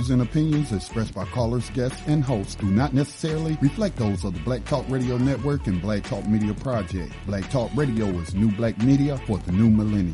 views and opinions expressed by callers, guests, and hosts do not necessarily reflect those of the Black Talk Radio Network and Black Talk Media Project. Black Talk Radio is new black media for the new millennium.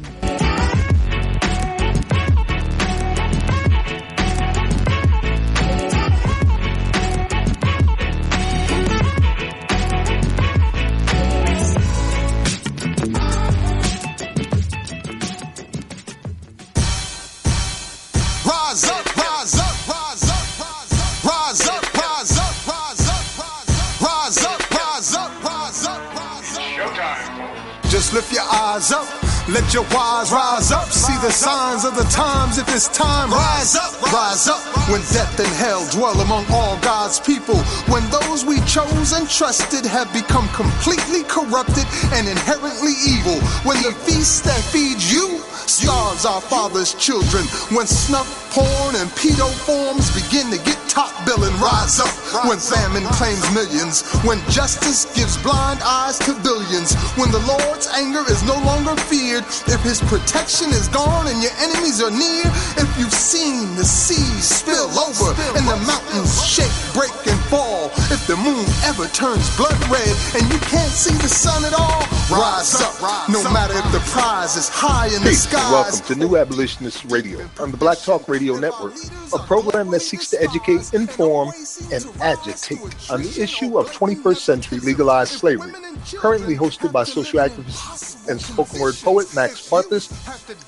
Just lift your eyes up, let your wise rise up. See the signs of the times, if it's time, rise up, rise up. When death and hell dwell among all God's people, when those we chose and trusted have become completely corrupted and inherently evil, when the feast that feeds you starves our Father's children, when snuff, porn, and pedo forms begin to get top billing, rise up. When famine claims millions, when justice gives blind eyes to billions, when the Lord's anger is no longer feared, if his protection is gone and your enemies are near, if you've seen the seas spill over and the mountains shake, break, and fall, if the moon ever turns blood red and you can't see the sun at all, rise up. No matter if the prize is high in the skies. Welcome to New Abolitionists Radio on the Black Talk Radio Network, a program that seeks to educate, inform, and agitate on the issue of 21st century legalized slavery, currently hosted by social activist and spoken word poet Max Parthas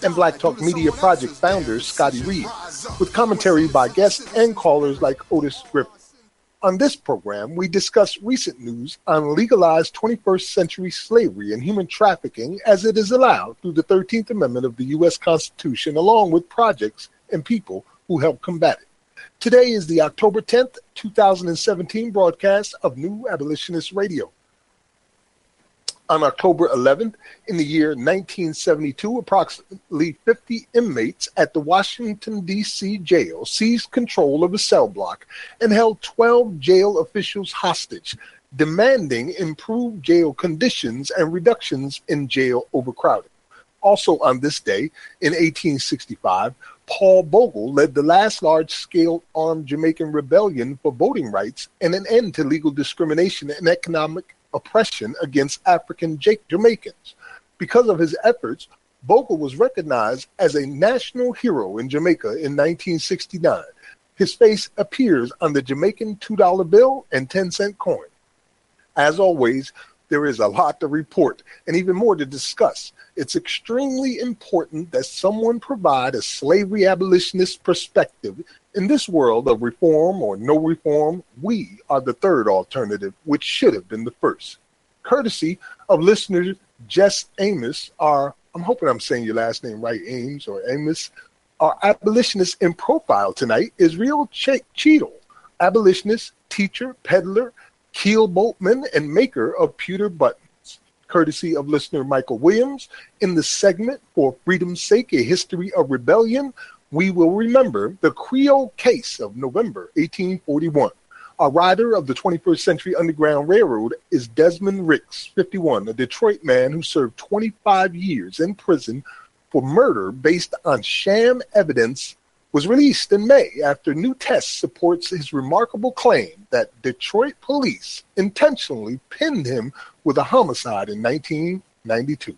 and Black Talk Media Project founder Scotty Reed, with commentary by guests and callers like Otis Griffin. On this program, we discuss recent news on legalized 21st century slavery and human trafficking as it is allowed through the 13th Amendment of the U.S. Constitution, along with projects and people who help combat it. Today is the October 10th, 2017 broadcast of New Abolitionist Radio. On October 11th, in the year 1972, approximately 50 inmates at the Washington, D.C. jail seized control of a cell block and held 12 jail officials hostage, demanding improved jail conditions and reductions in jail overcrowding. Also on this day, in 1865, Paul Bogle led the last large-scale armed Jamaican rebellion for voting rights and an end to legal discrimination and economic oppression against African Jamaicans. Because of his efforts, Bogle was recognized as a national hero in Jamaica in 1969. His face appears on the Jamaican $2 bill and 10-cent coin. As always, there is a lot to report and even more to discuss. It's extremely important that someone provide a slavery abolitionist perspective. In this world of reform or no reform, we are the third alternative, which should have been the first. Courtesy of listener Jess Amos, I'm hoping I'm saying your last name right, Ames or Amos. Our abolitionist in profile tonight is Real Cheadle, abolitionist, teacher, peddler, keel boatman, and maker of pewter buttons. Courtesy of listener Michael Williams, in the segment For Freedom's Sake, A History of Rebellion, we will remember the Creole case of November 1841. A rider of the 21st Century Underground Railroad is Desmond Ricks, 51, a Detroit man who served 25 years in prison for murder based on sham evidence, was released in May after new tests supports his remarkable claim that Detroit police intentionally pinned him with a homicide in 1992.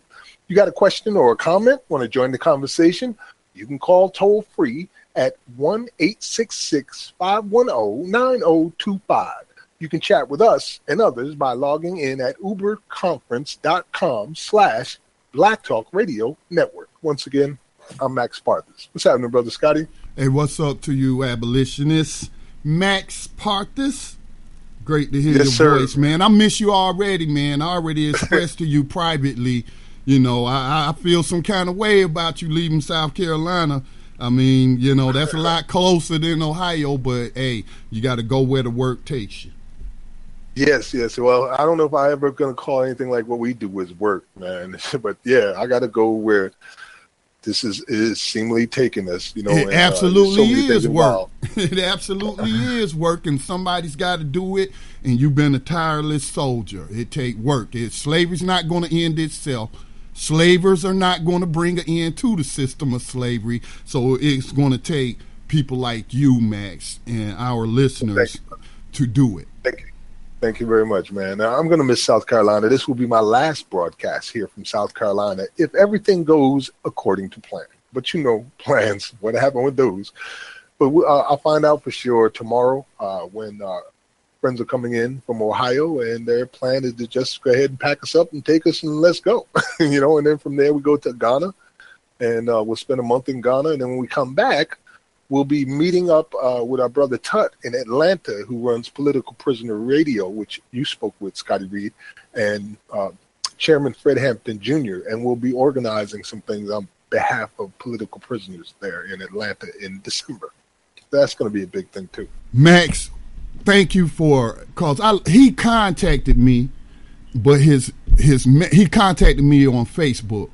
You got a question or a comment? Want to join the conversation? You can call toll-free at 1-866-510-9025. You can chat with us and others by logging in at uberconference.com/Black Talk Radio Network. Once again, I'm Max Parthas. What's happening, Brother Scotty? Hey, what's up to you, abolitionists? Max Parthas. Great to hear your voice, man. I miss you already, man. I already expressed to you privately, you know, I feel some kind of way about you leaving South Carolina. I mean, you know, that's a lot closer than Ohio, but hey, you got to go where the work takes you. Yes. Well, I don't know if I ever going to call anything like what we do is work, man. But yeah, I got to go where this is seemingly taking us, you know. It absolutely is work. It absolutely is work, and somebody's got to do it, and you've been a tireless soldier. It take work. Slavery's not going to end itself. Slavers are not going to bring an end to the system of slavery, so it's going to take people like you, Max, and our listeners to do it. Thank you. Thank you very much, man. Now, I'm going to miss South Carolina. This will be my last broadcast here from South Carolina if everything goes according to plan. But plans, what happened with those. But I'll find out for sure tomorrow when friends are coming in from Ohio, and their plan is to just go ahead and pack us up and take us and let's go. And then from there we go to Ghana, and we'll spend a month in Ghana. And then when we come back, we'll be meeting up with our brother Tut in Atlanta, who runs Political Prisoner Radio, which you spoke with, Scotty Reed, and Chairman Fred Hampton Jr., and we'll be organizing some things on behalf of political prisoners there in Atlanta in December. That's going to be a big thing, too. Max, thank you because he contacted me, but he contacted me on Facebook.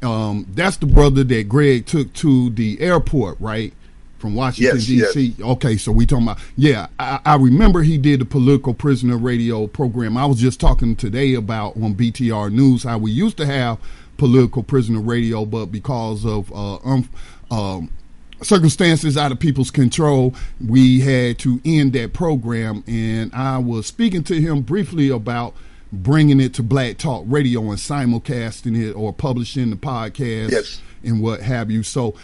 That's the brother that Greg took to the airport, right? From Washington, D.C. Yes. Okay, so we talking about, I remember he did the Political Prisoner Radio program. I was just talking today about on BTR News how we used to have Political Prisoner Radio, but because of circumstances out of people's control, we had to end that program. And I was speaking to him briefly about bringing it to Black Talk Radio and simulcasting it or publishing the podcast and what have you. So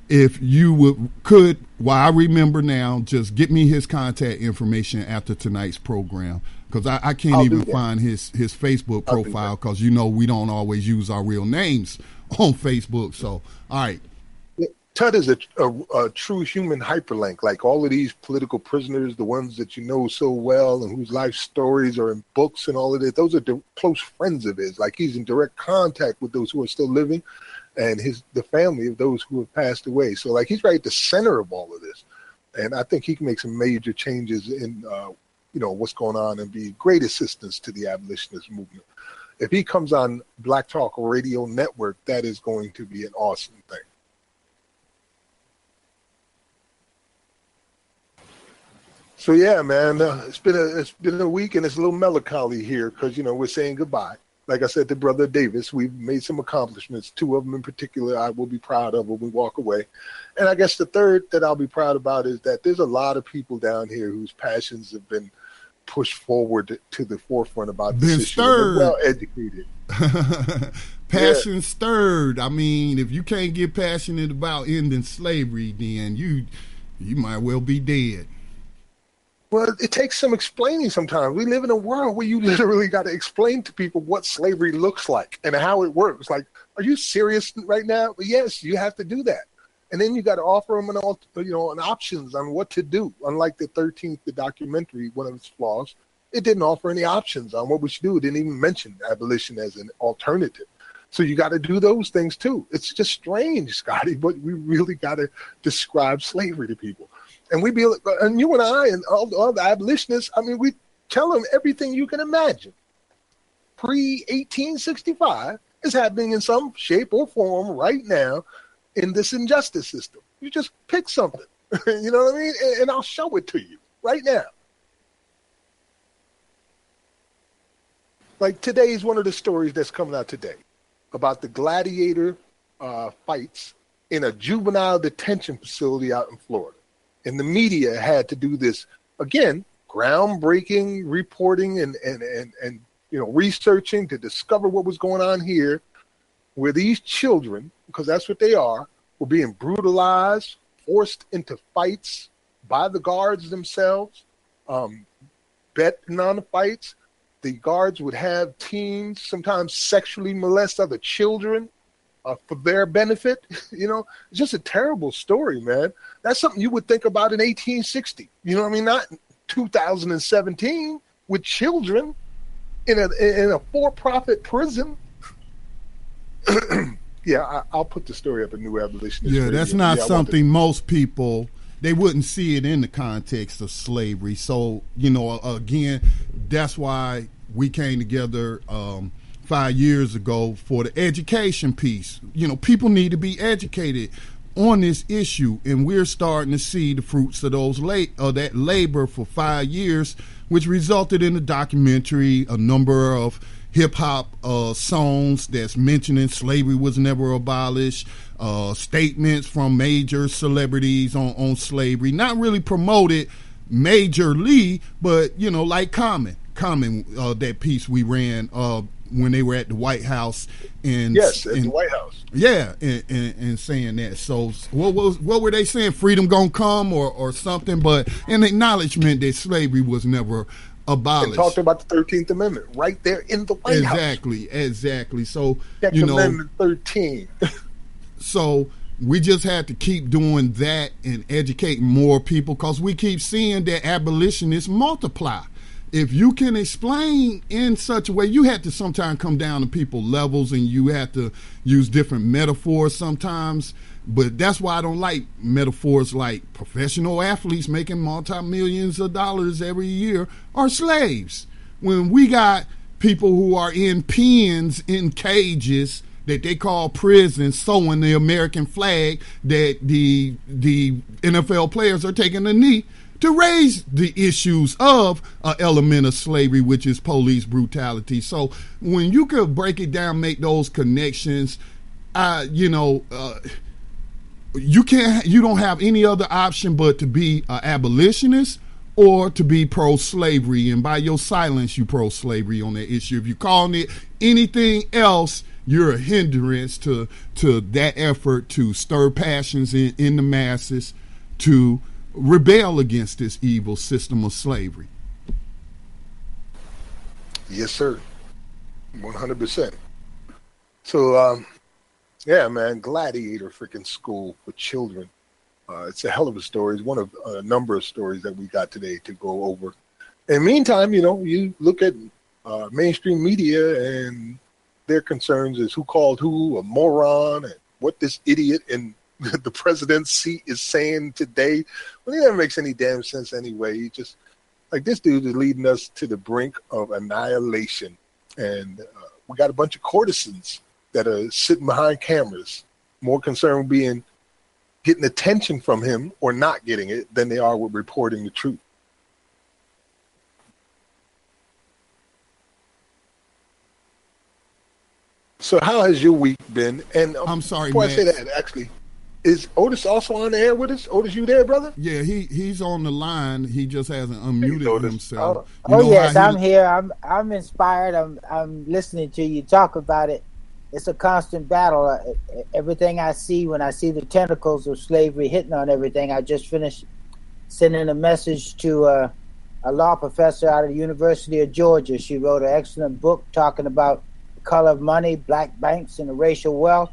if you could, while I remember now, just get me his contact information after tonight's program, because I can't even find his Facebook profile, because we don't always use our real names on Facebook. So, all right. Tut is a true human hyperlink, like all of these political prisoners, the ones that you know so well and whose life stories are in books and all of that. Those are close friends of his. Like, he's in direct contact with those who are still living and the family of those who have passed away. So, like, he's right at the center of all of this. And I think he can make some major changes in, what's going on and be great assistance to the abolitionist movement. If he comes on Black Talk Radio Network, that is going to be an awesome thing. So yeah, man, it's been a week, and it's a little melancholy here because we're saying goodbye. Like I said to Brother Davis, we've made some accomplishments. 2 of them in particular I will be proud of when we walk away. And I guess the third that I'll be proud about is that there's a lot of people down here whose passions have been pushed forward to the forefront about this issue. They're well educated. Passion stirred. I mean, if you can't get passionate about ending slavery, then you might well be dead. Well, it takes some explaining sometimes. We live in a world where you literally got to explain to people what slavery looks like and how it works. Like, are you serious right now? Well, yes, you have to do that. And then you got to offer them an options on what to do. Unlike the 13th, the documentary, one of its flaws, it didn't offer any options on what we should do. It didn't even mention abolition as an alternative. So you got to do those things too. It's just strange, Scotty, but we really got to describe slavery to people. And and you and I and all the abolitionists, I mean, we tell them everything you can imagine. Pre-1865 is happening in some shape or form right now in this injustice system. You just pick something, you know what I mean? And I'll show it to you right now. Like, today is one of the stories that's coming out today about the gladiator fights in a juvenile detention facility out in Florida. And the media had to do this, again, groundbreaking reporting and researching to discover what was going on here, where these children, because that's what they are, were being brutalized, forced into fights by the guards themselves, betting on the fights. The guards would have teens sometimes sexually molest other children for their benefit. It's just a terrible story, man. That's something you would think about in 1860. You know what I mean? Not in 2017 with children in a for-profit prison. Yeah, I'll put the story up in New Abolitionist Radio. That's not something most people, they wouldn't see it in the context of slavery. So, again, that's why we came together 5 years ago for the education piece. People need to be educated on this issue, and we're starting to see the fruits of that labor for 5 years, which resulted in a documentary, a number of hip-hop songs that's mentioning slavery was never abolished, statements from major celebrities on slavery, not really promoted majorly, but, you know, like Common, that piece we ran when they were at the White House. And the White House. Yeah, and saying that. So what were they saying? Freedom gonna come or something, but an acknowledgement that slavery was never abolished. And talked about the 13th Amendment right there in the White House. Exactly. So, Check Amendment 13. So we just had to keep doing that and educating more people, because we keep seeing that abolitionists multiply. If you can explain in such a way, you have to sometimes come down to people's levels, and you have to use different metaphors sometimes. But that's why I don't like metaphors like professional athletes making multi-millions of dollars every year are slaves. When we got people who are in pens, in cages that they call prisons, sewing the American flag, that the NFL players are taking a knee to raise the issues of an element of slavery, which is police brutality. So when you could break it down, make those connections, you don't have any other option but to be an abolitionist or to be pro-slavery. And by your silence, you pro-slavery on that issue. If you're calling it anything else, you're a hindrance to that effort to stir passions in the masses, to rebel against this evil system of slavery. Yes, sir. 100%. So, yeah, man, Gladiator freaking school for children. It's a hell of a story. It's one of a number of stories that we got today to go over. In the meantime, you look at mainstream media and their concerns is who called who a moron and what this idiot in the president's seat is saying today. Well, it never makes any damn sense anyway. He just, like, this dude is leading us to the brink of annihilation. And we got a bunch of courtesans that are sitting behind cameras, more concerned with getting attention from him or not getting it than they are with reporting the truth. So how has your week been? And I'm sorry, before man. I say that, actually, is Otis also on the air with us? Otis, you there, brother? Yeah, he's on the line. He just hasn't unmuted himself. Yes, I'm here. I'm inspired. I'm listening to you talk about it. It's a constant battle. Everything I see, when I see the tentacles of slavery hitting on everything, I just finished sending a message to a law professor out of the University of Georgia. She wrote an excellent book talking about the color of money, black banks, and the racial wealth.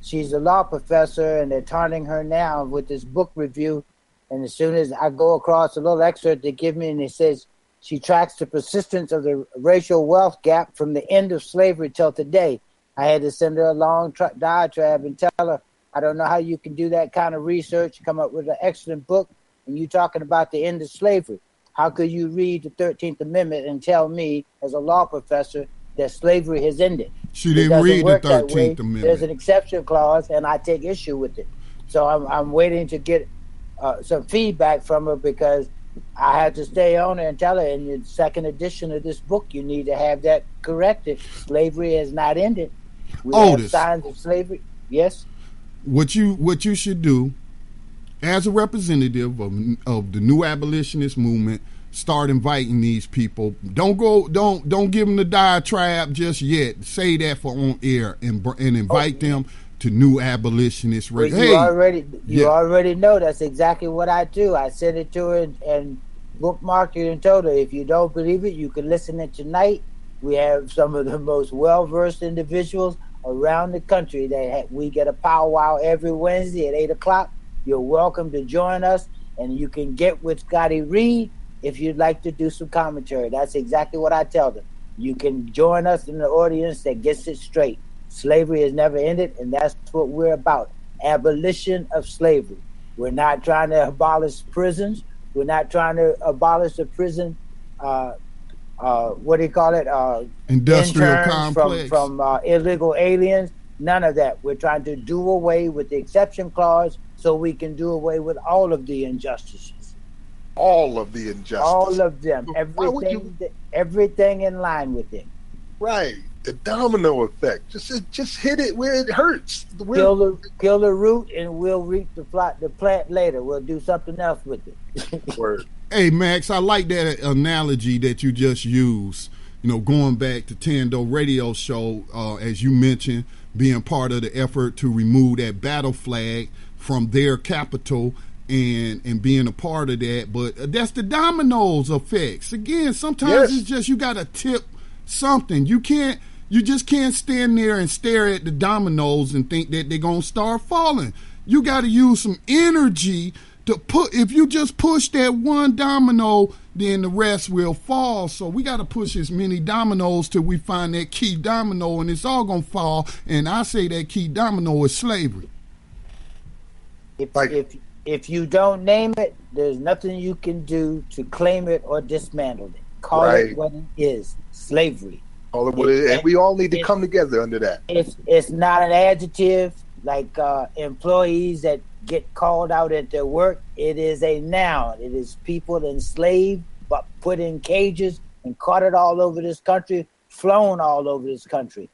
She's a law professor, and they're taunting her now with this book review. And as soon as I go across a little excerpt they give me, and it says she tracks the persistence of the racial wealth gap from the end of slavery till today. I had to send her a long diatribe and tell her, I don't know how you can do that kind of research, come up with an excellent book, and you talking about the end of slavery. How could you read the 13th Amendment and tell me, as a law professor, that slavery has ended? She didn't read the 13th Amendment. There's an exception clause, and I take issue with it. So I'm waiting to get some feedback from her, because I had to stay on her and tell her, in the second edition of this book, you need to have that corrected. Slavery has not ended. We have signs of slavery. Yes. What you should do, as a representative of the new abolitionist movement, start inviting these people. Don't give them the diatribe just yet. Say that for on air and invite them to New Abolitionist Radio. You already know that's exactly what I do. I sent it to her and bookmarked it and told her, if you don't believe it, you can listen it tonight. We have some of the most well-versed individuals around the country we get a powwow every Wednesday at 8 o'clock. You're welcome to join us, and you can get with Scotty Reed if you'd like to do some commentary. That's exactly what I tell them. You can join us in the audience that gets it straight. Slavery has never ended, and that's what we're about. Abolition of slavery. We're not trying to abolish prisons. We're not trying to abolish the prison, industrial complex from illegal aliens. None of that. We're trying to do away with the exception clause so we can do away with all of the injustices. All of the injustices. All of them. Everything in line with it. Right. The domino effect. Just hit it where it hurts. Kill the root, and we'll reap the plant later. We'll do something else with it. Word. Hey, Max, I like that analogy that you just used. You know, going back to Tando Radio Show, as you mentioned, being part of the effort to remove that battle flag from their capital and being a part of that. But that's the dominoes effects. Again, sometimes it's just you got to tip something. You just can't stand there and stare at the dominoes and think that they're going to start falling. You got to use some energy to put. If you just push that one domino, then the rest will fall. So we got to push as many dominoes till we find that key domino, and it's all going to fall. And I say that key domino is slavery. If you don't name it, there's nothing you can do to claim it or dismantle it. Call it what it is, slavery. Call it what it is, and we all need to come together under that. It's not an adjective like employees that get called out at their work. It is a noun. It is people enslaved, but put in cages and carted all over this country, flown all over this country.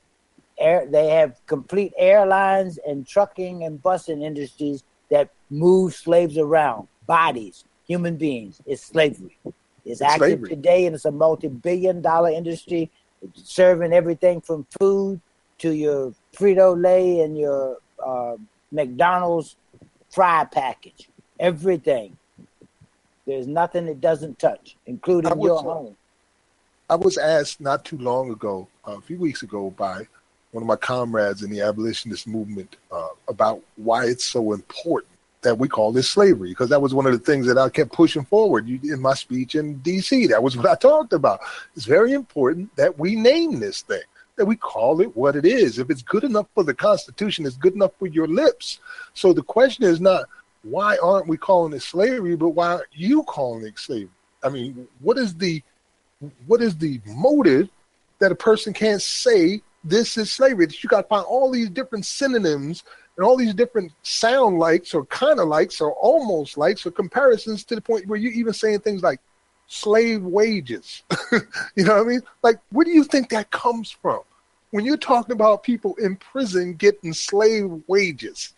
They have complete airlines and trucking and busing industries that move slaves around, bodies, human beings. It's slavery. It's active slavery today, and it's a multi-billion-dollar industry serving everything from food to your Frito-Lay and your McDonald's fry package. Everything. There's nothing it doesn't touch, including your home. I was asked not too long ago, a few weeks ago, by one of my comrades in the abolitionist movement about why it's so important that we call this slavery, because that was one of the things that I kept pushing forward in my speech in D.C. That was what I talked about. It's very important that we name this thing, that we call it what it is. If it's good enough for the Constitution, it's good enough for your lips. So the question is not, why aren't we calling it slavery, but why are you calling it slavery? I mean, what is the motive that a person can't say this is slavery? That you got to find all these different synonyms and all these different sound likes or kind of likes or almost likes or comparisons to the point where you're even saying things like slave wages. You know what I mean? Like, where do you think that comes from? When you're talking about people in prison getting slave wages,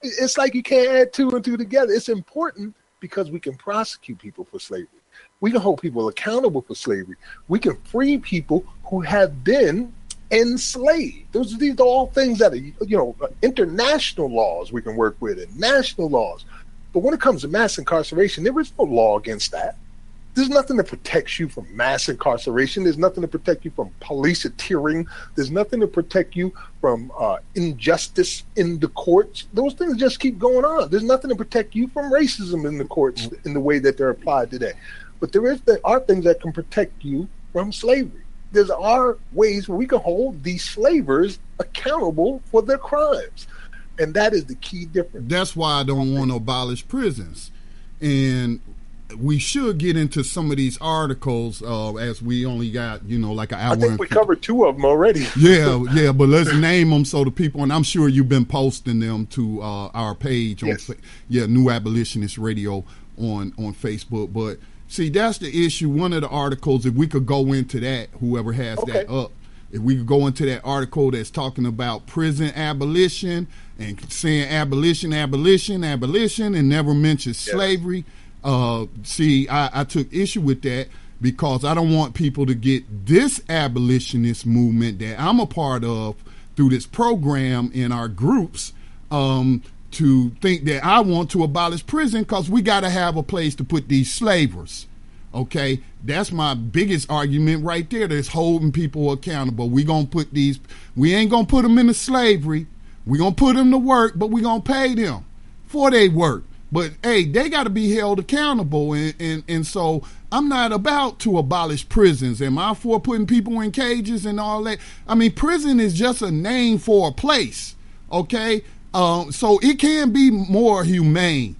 it's like you can't add two and two together. It's important because we can prosecute people for slavery. We can hold people accountable for slavery. We can free people who have been enslaved. These are all things that are, international laws we can work with and national laws. But when it comes to mass incarceration, there is no law against that. There's nothing that protects you from mass incarceration. There's nothing to protect you from policeteering. There's nothing to protect you from injustice in the courts. Those things just keep going on. There's nothing to protect you from racism in the courts in the way that they're applied today. But there are things that can protect you from slavery. There are ways where we can hold these slavers accountable for their crimes. And that is the key difference. That's why I don't want to abolish prisons. And we should get into some of these articles as we only got, like an hour. I think we covered two of them already. Yeah, but let's name them so the people, and I'm sure you've been posting them to our page on New Abolitionist Radio on Facebook. But see, that's the issue. One of the articles, if we could go into that, whoever has that up, if we could go into that article that's talking about prison abolition and saying abolition, and never mention slavery. See, I took issue with that because I don't want people to get this abolitionist movement that I'm a part of through this program in our groups to think that I want to abolish prison, because we got to have a place to put these slavers. Okay, that's my biggest argument right there. That's holding people accountable. We ain't gonna put them into slavery. We gonna put them to work, but we gonna pay them for their work. But hey, they got to be held accountable, and so I'm not about to abolish prisons. Am I for putting people in cages and all that? I mean, prison is just a name for a place. Okay. So it can be more humane,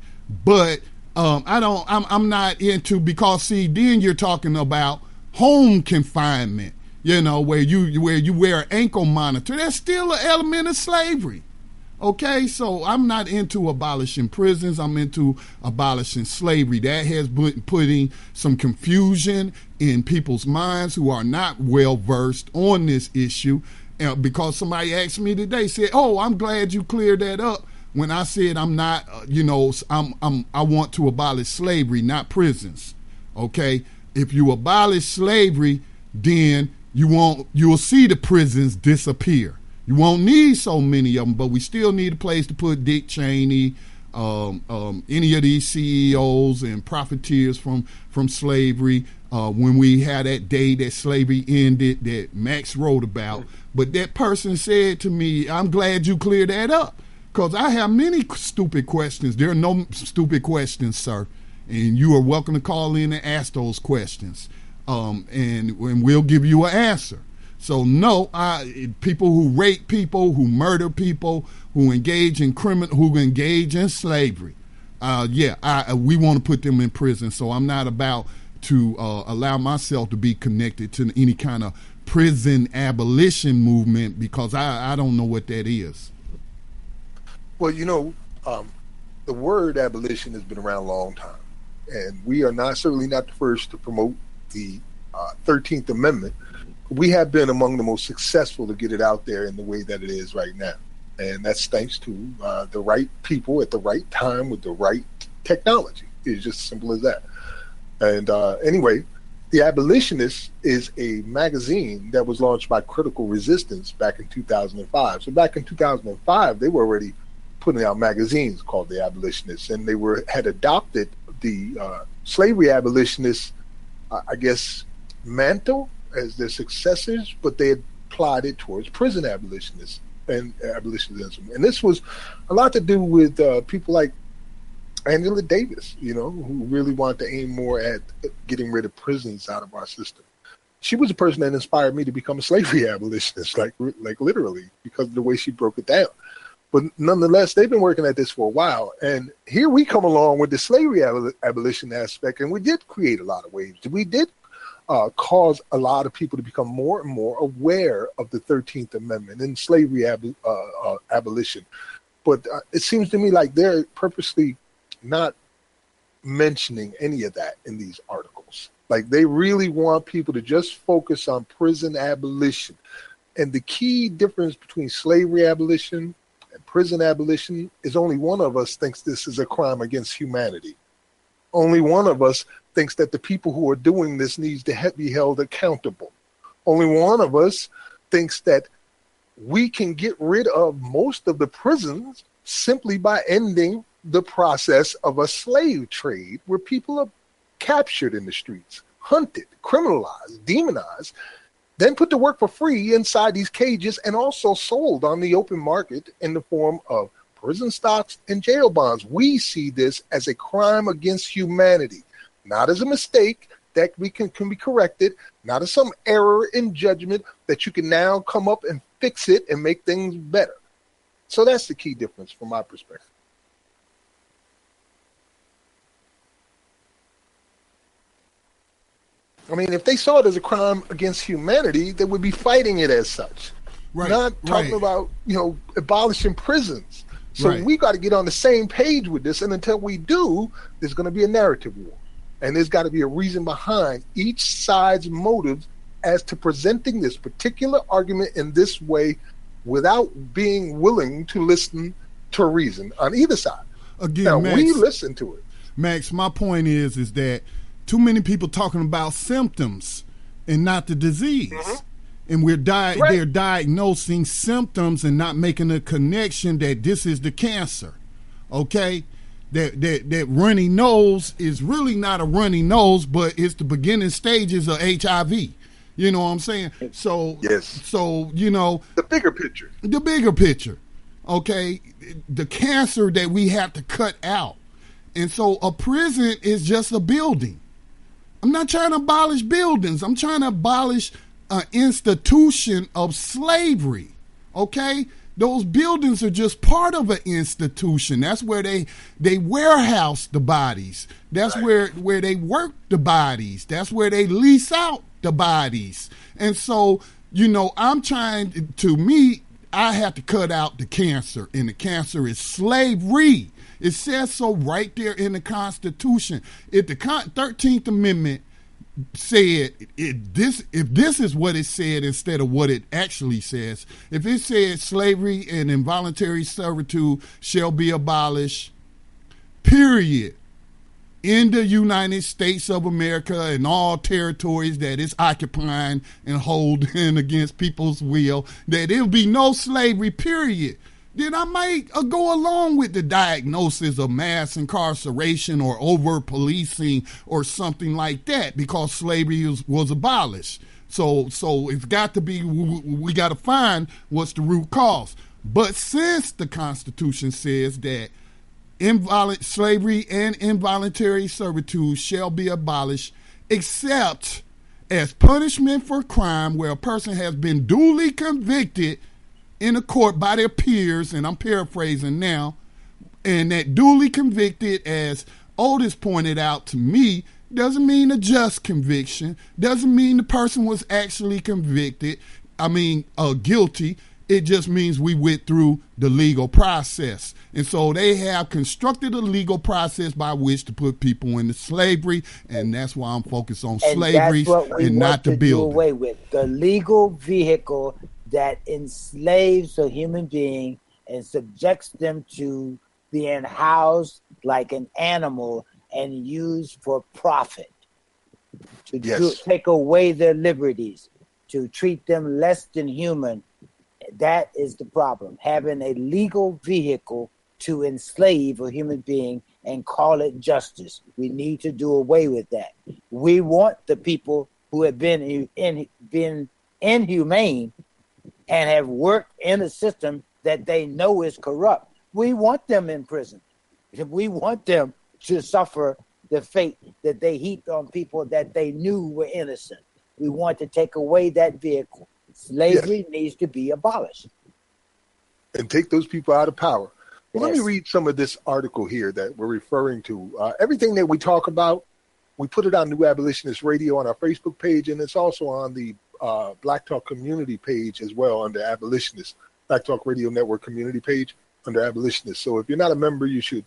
but I'm not into, because see, then you're talking about home confinement, where you wear an ankle monitor. That's still an element of slavery. Okay, so I'm not into abolishing prisons. I'm into abolishing slavery. That has been putting some confusion in people's minds who are not well versed on this issue. Because somebody asked me today, said, "Oh, I'm glad you cleared that up." When I said I'm not, I want to abolish slavery, not prisons. Okay, if you abolish slavery, then you'll see the prisons disappear. You won't need so many of them, but we still need a place to put Dick Cheney, any of these CEOs and profiteers from slavery. When we had that day that slavery ended, that Max wrote about. But that person said to me, "I'm glad you cleared that up, because I have many stupid questions." There are no stupid questions, sir, and you are welcome to call in and ask those questions, and we'll give you an answer. So no, people who rape people, who murder people, who engage in slavery, we want to put them in prison. So I'm not about to allow myself to be connected to any kind of prison abolition movement, because I don't know what that is. Well, the word abolition has been around a long time, and we are certainly not the first to promote the 13th Amendment. We have been among the most successful to get it out there in the way that it is right now. And that's thanks to the right people at the right time with the right technology. It's just simple as that. And anyway, The Abolitionists is a magazine that was launched by Critical Resistance back in 2005. So back in 2005, they were already putting out magazines called The Abolitionists, and they had adopted the slavery abolitionists, mantle as their successors, but they had applied it towards prison abolitionists and abolitionism. And this was a lot to do with people like Angela Davis, who really wanted to aim more at getting rid of prisons out of our system. She was a person that inspired me to become a slavery abolitionist, like literally, because of the way she broke it down. But nonetheless, they've been working at this for a while. And here we come along with the slavery abolition aspect, and we did create a lot of waves. We did cause a lot of people to become more and more aware of the 13th Amendment and slavery abolition. But it seems to me like they're purposely not mentioning any of that in these articles. Like, they really want people to just focus on prison abolition. And the key difference between slavery abolition and prison abolition is only one of us thinks this is a crime against humanity. Only one of us thinks that the people who are doing this needs to be held accountable. Only one of us thinks that we can get rid of most of the prisons simply by ending the process of a slave trade where people are captured in the streets, hunted, criminalized, demonized, then put to work for free inside these cages and also sold on the open market in the form of prison stocks and jail bonds. We see this as a crime against humanity, not as a mistake that we can be corrected, not as some error in judgment that you can now come up and fix it and make things better. So that's the key difference from my perspective. I mean, if they saw it as a crime against humanity, they would be fighting it as such. Right, not talking about, abolishing prisons. So we got to get on the same page with this. And until we do, there's going to be a narrative war. And there's got to be a reason behind each side's motives as to presenting this particular argument in this way without being willing to listen to reason on either side. Again, now, Max, we listen to it. Max, my point is that too many people talking about symptoms and not the disease. Mm-hmm. And they're diagnosing symptoms and not making a connection that this is the cancer. Okay? That runny nose is really not a runny nose, but it's the beginning stages of HIV. You know what I'm saying? So, yes. So, the bigger picture. The bigger picture. Okay? The cancer that we have to cut out. And so a prison is just a building. I'm not trying to abolish buildings. I'm trying to abolish an institution of slavery. Okay? Those buildings are just part of an institution. That's where they warehouse the bodies. That's right. where they work the bodies. That's where they lease out the bodies. And so, I'm trying to I have to cut out the cancer, and the cancer is slavery. It says so right there in the Constitution. If the 13th Amendment said, if this is what it said instead of what it actually says, if it said slavery and involuntary servitude shall be abolished, period, in the United States of America and all territories that it's occupying and holding against people's will, that there'll be no slavery, period, then I might go along with the diagnosis of mass incarceration or overt policing or something like that, because slavery was abolished. So it's got to be, we got to find what's the root cause. But since the Constitution says that slavery and involuntary servitude shall be abolished, except as punishment for crime where a person has been duly convicted in a court by their peers, and I'm paraphrasing now, and that duly convicted, as Otis pointed out to me, doesn't mean a just conviction, doesn't mean the person was actually convicted, guilty. It just means we went through the legal process. And so they have constructed a legal process by which to put people into slavery, and that's why I'm focused on slavery and not the building. Do away with the legal vehicle that enslaves a human being and subjects them to being housed like an animal and used for profit, to take away their liberties, to treat them less than human. That is the problem, having a legal vehicle to enslave a human being and call it justice. We need to do away with that. We want the people who have been inhumane and have worked in a system that they know is corrupt. We want them in prison. We want them to suffer the fate that they heaped on people that they knew were innocent. We want to take away that vehicle. Slavery needs to be abolished. And take those people out of power. Well, let me read some of this article here that we're referring to. Everything that we talk about, we put it on New Abolitionist Radio on our Facebook page, and it's also on the Black Talk community page as well under Abolitionist, Black Talk Radio Network community page under Abolitionist. So if you're not a member, you should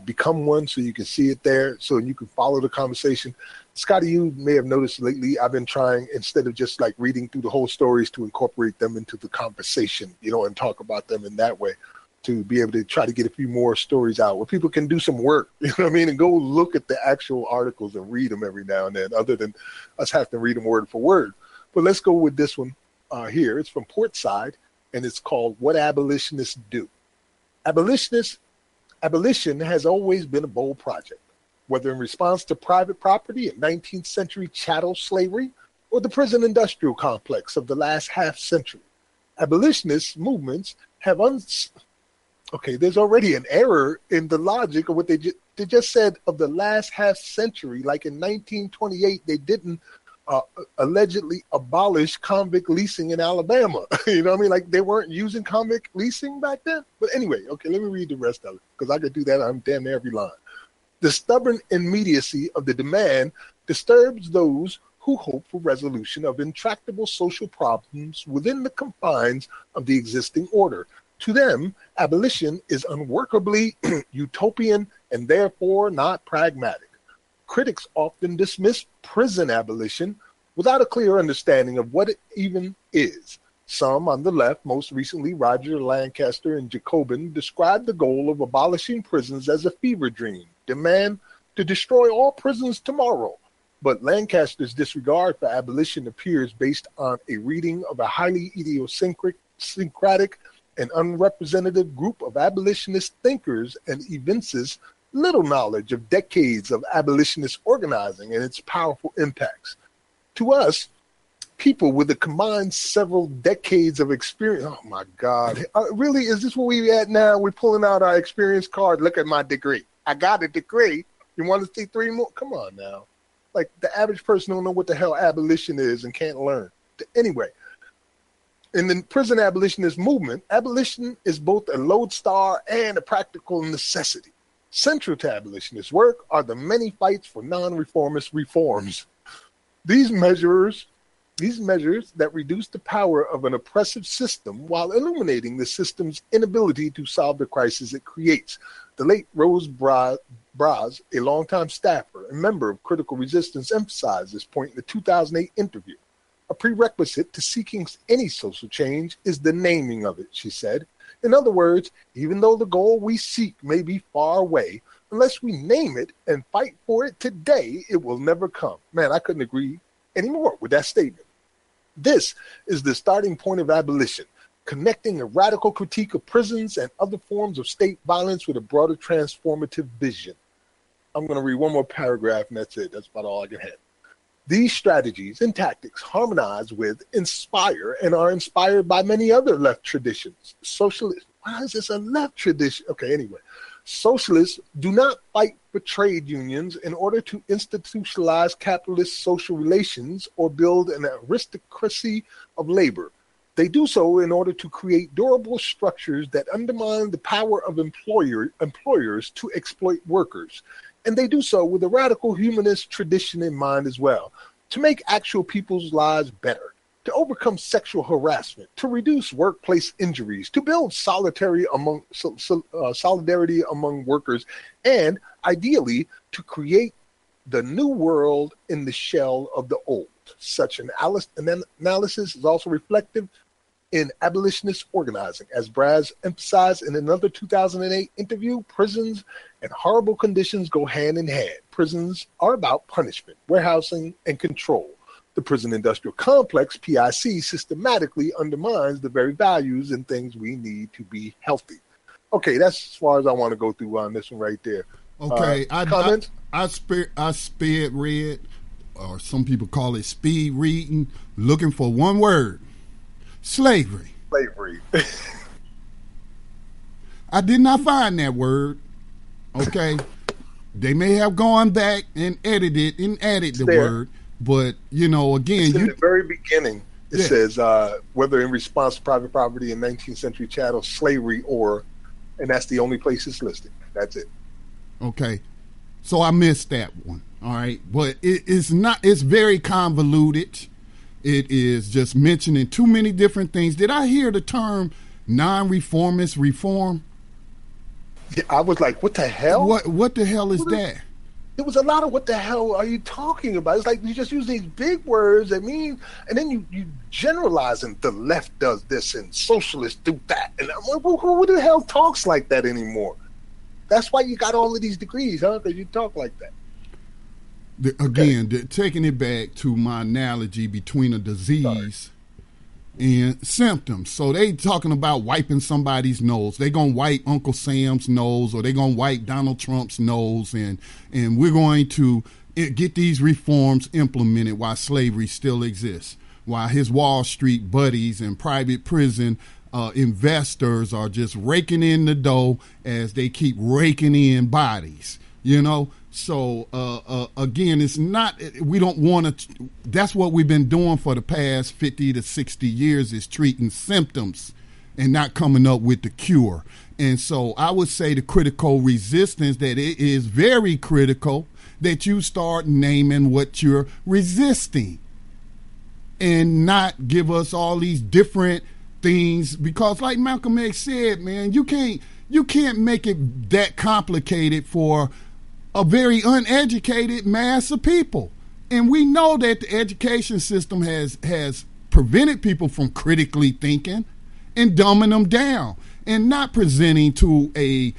become one so you can see it there, so you can follow the conversation. Scotty, you may have noticed lately, I've been trying, instead of just like reading through the whole stories, to incorporate them into the conversation, and talk about them in that way, to be able to try to get a few more stories out where people can do some work, and go look at the actual articles and read them every now and then, other than us having to read them word for word. But let's go with this one here. It's from Portside, and it's called What Abolitionists Do. Abolition has always been a bold project, whether in response to private property and 19th century chattel slavery or the prison industrial complex of the last half century. Abolitionist movements have there's already an error in the logic of what they just said of the last half century. Like in 1928, they didn't allegedly abolish convict leasing in Alabama. Like they weren't using convict leasing back then. But anyway, let me read the rest of it, because I could do that on damn near every line. The stubborn immediacy of the demand disturbs those who hope for resolution of intractable social problems within the confines of the existing order. To them, abolition is unworkably utopian and therefore not pragmatic. Critics often dismiss prison abolition without a clear understanding of what it even is. Some on the left, most recently Roger Lancaster and Jacobin, described the goal of abolishing prisons as a fever dream, demand to destroy all prisons tomorrow. But Lancaster's disregard for abolition appears based on a reading of a highly idiosyncratic and unrepresentative group of abolitionist thinkers and evinces little knowledge of decades of abolitionist organizing and its powerful impacts. To us, people with a combined several decades of experience, oh my God, really, is this where we at now? We're pulling out our experience card. Look at my degree. I got a degree. You want to see 3 more? Come on now. Like, the average person don't know what the hell abolition is and can't learn. Anyway, in the prison abolitionist movement, abolition is both a lodestar and a practical necessity. Central to abolitionist work are the many fights for non-reformist reforms. These measures These measures that reduce the power of an oppressive system while illuminating the system's inability to solve the crisis it creates. The late Rose Braz, a longtime staffer and member of Critical Resistance, emphasized this point in the 2008 interview. A prerequisite to seeking any social change is the naming of it, she said. In other words, even though the goal we seek may be far away, unless we name it and fight for it today, it will never come. Man, I couldn't agree anymore with that statement. This is the starting point of abolition, connecting a radical critique of prisons and other forms of state violence with a broader transformative vision. I'm going to read one more paragraph and that's it. That's about all I can have. These strategies and tactics harmonize with, inspire, and are inspired by many other left traditions. Socialists, why is this a left tradition? Okay, anyway. Socialists do not fight for trade unions in order to institutionalize capitalist social relations or build an aristocracy of labor. They do so in order to create durable structures that undermine the power of employers to exploit workers. And they do so with a radical humanist tradition in mind as well, to make actual people's lives better, to overcome sexual harassment, to reduce workplace injuries, to build solidarity among workers, and ideally to create the new world in the shell of the old. Such an analysis is also reflective in abolitionist organizing. As Braz emphasized in another 2008 interview, prisons and horrible conditions go hand in hand. Prisons are about punishment, warehousing, and control. The prison industrial complex, PIC, systematically undermines the very values and things we need to be healthy. Okay, that's as far as I want to go through on this one right there. Okay, comments? I sped read, or some people call it speed reading, looking for one word: slavery. Slavery. I did not find that word. Okay, they may have gone back and edited and added the word. But, you know, again, in the very beginning, it says, whether in response to private property in 19th century chattel, slavery, and that's the only place it's listed. That's it. Okay. So I missed that one. All right. But it's very convoluted. It is just mentioning too many different things. Did I hear the term non-reformist reform? Yeah, I was like, what the hell? What the hell is that? There was a lot of what the hell are you talking about? It's like you just use these big words that mean, and then you generalize and the left does this and socialists do that. And who the hell talks like that anymore? That's why you got all of these degrees, huh? Because you talk like that. Taking it back to my analogy between a disease and symptoms. So they talking about wiping somebody's nose. They gonna wipe Uncle Sam's nose, or they gonna wipe Donald Trump's nose, and we're going to get these reforms implemented while slavery still exists, while his Wall Street buddies and private prison investors are just raking in the dough as they keep raking in bodies, you know. So, again, it's not, we don't want to, that's what we've been doing for the past 50 to 60 years, is treating symptoms and not coming up with the cure. And so I would say the critical resistance, that it is very critical that you start naming what you're resisting and not give us all these different things, because like Malcolm X said, man, you can't make it that complicated for a very uneducated mass of people. And we know that the education system has prevented people from critically thinking and dumbing them down and not presenting to a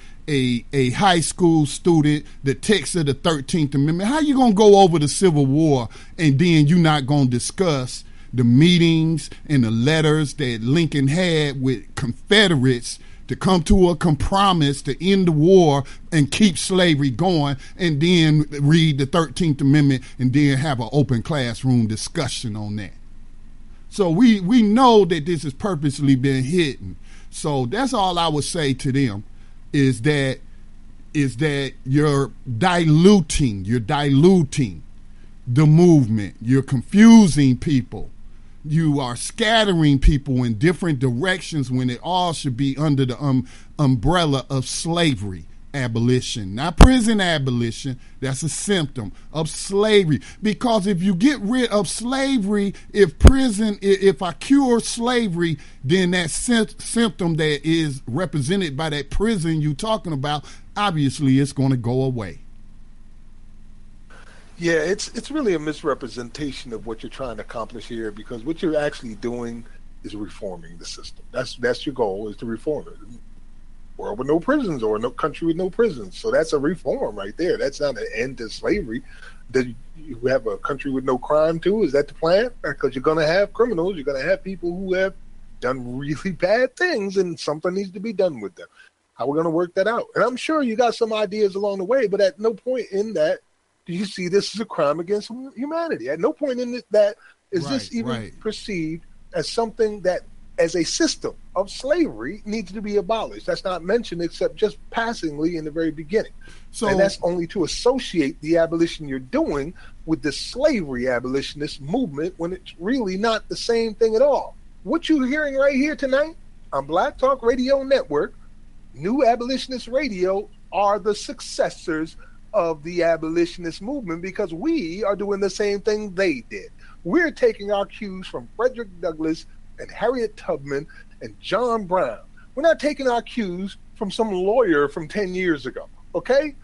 high school student the text of the 13th Amendment. How you going to go over the Civil War and then you're not going to discuss the meetings and the letters that Lincoln had with Confederates to come to a compromise to end the war and keep slavery going, and then read the 13th Amendment and then have an open classroom discussion on that? So we know that this has purposely been hidden. So that's all I would say to them, is that you're diluting the movement. You're confusing people. You are scattering people in different directions when it all should be under the umbrella of slavery. abolition, not prison abolition. That's a symptom of slavery. Because if you get rid of slavery, if I cure slavery, then that symptom that is represented by that prison you're talking about, obviously it's going to go away. Yeah, it's really a misrepresentation of what you're trying to accomplish here, because what you're actually doing is reforming the system. That's your goal, is to reform it. World with no prisons, or no country with no prisons. So that's a reform right there. That's not an end to slavery. That you have a country with no crime too? Is that the plan? Because you're going to have criminals. You're going to have people who have done really bad things, and something needs to be done with them. How we're going to work that out? And I'm sure you got some ideas along the way, but at no point in that do you see this as a crime against humanity. At no point in that is this even perceived as something that, as a system of slavery, needs to be abolished. That's not mentioned except just passingly in the very beginning. And that's only to associate the abolition you're doing with the slavery abolitionist movement, when it's really not the same thing at all. What you're hearing right here tonight on Black Talk Radio Network, New Abolitionist Radio, are the successors of the abolitionist movement, because we are doing the same thing they did. We're taking our cues from Frederick Douglass and Harriet Tubman and John Brown. We're not taking our cues from some lawyer from 10 years ago, okay?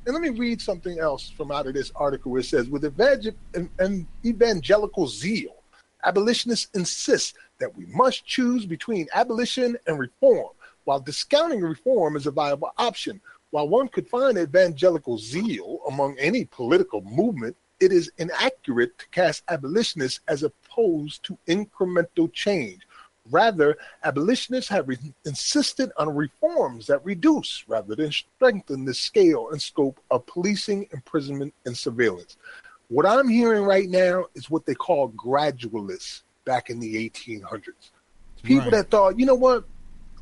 And let me read something else from out of this article. It says, with evangelical zeal, abolitionists insist that we must choose between abolition and reform, while discounting reform is a viable option. While one could find evangelical zeal among any political movement, it is inaccurate to cast abolitionists as opposed to incremental change. Rather, abolitionists have insisted on reforms that reduce rather than strengthen the scale and scope of policing, imprisonment, and surveillance. What I'm hearing right now is what they call gradualists back in the 1800s. People that thought, you know what?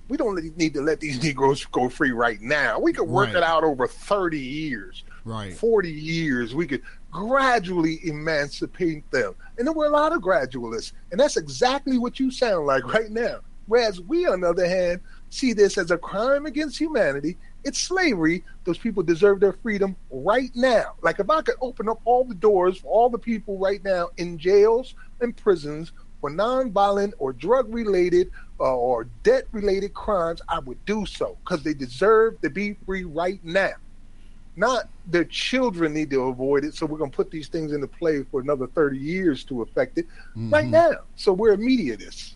We don't need to let these Negroes go free right now. We could work it out over 30 years, 40 years. We could gradually emancipate them. And there were a lot of gradualists. And that's exactly what you sound like right now. Whereas we, on the other hand, see this as a crime against humanity. It's slavery. Those people deserve their freedom right now. Like, if I could open up all the doors for all the people right now in jails and prisons for nonviolent or drug-related or debt-related crimes, I would do so, because they deserve to be free right now. Not their children need to avoid it, so we're going to put these things into play for another 30 years to affect it right now. So we're immediatists.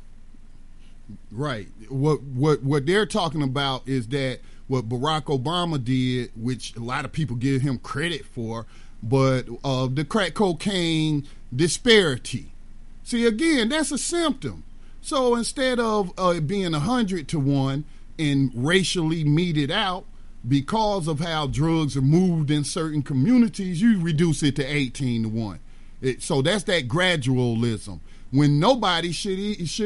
Right. What they're talking about is that what Barack Obama did, which a lot of people give him credit for, but the crack cocaine disparity. See, again, that's a symptom. So instead of being 100-1 and racially meted out because of how drugs are moved in certain communities, you reduce it to 18-1. So that's that gradualism, when nobody should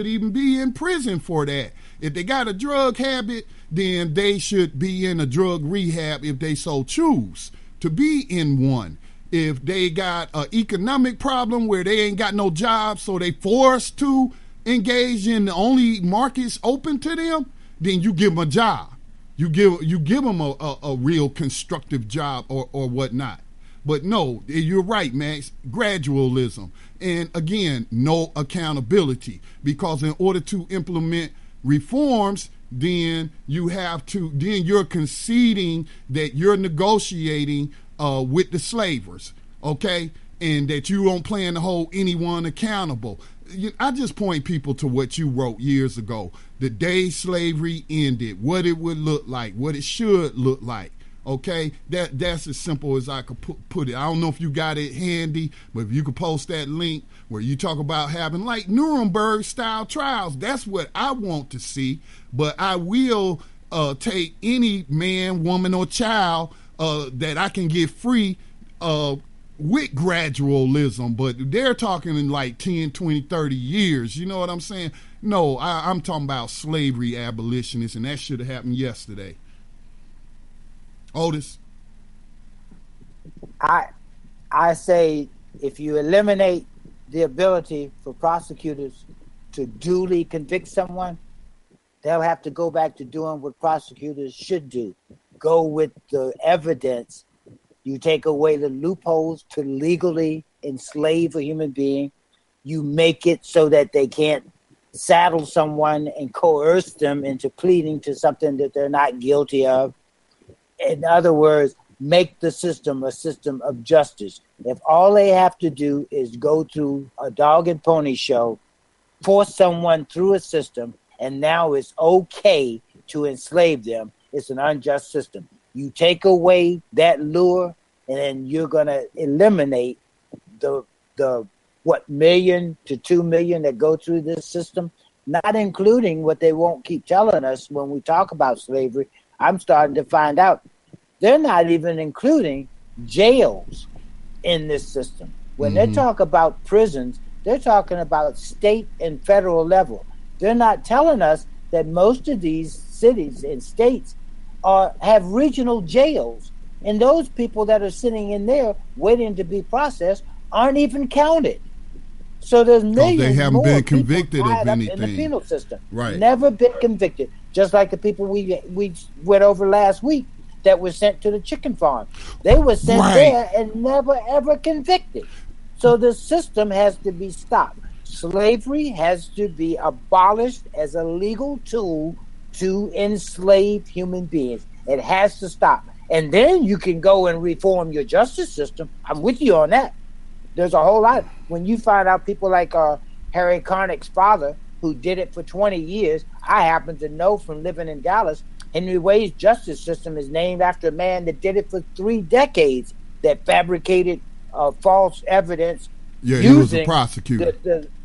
even be in prison for that. If they got a drug habit, then they should be in a drug rehab if they so choose to be in one. If they got an economic problem where they ain't got no job, so they forced to engage in the only markets open to them, then you give them a job. You give them a real constructive job or whatnot. But no, you're right, Max. Gradualism. And again, no accountability. Because in order to implement reforms, then you're conceding that you're negotiating with the slavers, okay? And that you don't plan to hold anyone accountable. I just point people to what you wrote years ago. The day slavery ended, what it would look like, what it should look like. Okay, that's as simple as I could put it. I don't know if you got it handy, but if you could post that link where you talk about having like Nuremberg style trials, that's what I want to see. But I will take any man, woman, or child that I can get free with gradualism, but they're talking in like 10, 20, 30 years. You know what I'm saying? No, I'm talking about slavery abolitionists, and that should have happened yesterday. Otis? I say if you eliminate the ability for prosecutors to duly convict someone, they'll have to go back to doing what prosecutors should do, go with the evidence. You take away the loopholes to legally enslave a human being. You make it so that they can't saddle someone and coerce them into pleading to something that they're not guilty of. In other words, make the system a system of justice. If all they have to do is go through a dog and pony show, force someone through a system, and now it's okay to enslave them, it's an unjust system. You take away that lure, and then you're going to eliminate the 1 million to 2 million that go through this system, not including what they won't keep telling us when we talk about slavery. I'm starting to find out they're not even including jails in this system. When they talk about prisons, they're talking about state and federal level. They're not telling us that most of these cities and states have regional jails, and those people that are sitting in there waiting to be processed aren't even counted. So there's millions they haven't more been people convicted of tied up anything in the penal system. Right. Never been convicted. Just like the people we went over last week that were sent to the chicken farm. They were sent there and never ever convicted. So the system has to be stopped. Slavery has to be abolished as a legal tool to enslave human beings. It has to stop. And then you can go and reform your justice system. I'm with you on that. There's a whole lot. When you find out people like Harry Connick's father, who did it for 20 years, I happen to know from living in Dallas, Henry Wade's justice system is named after a man that did it for 3 decades, that fabricated false evidence. Yeah, he was a prosecutor.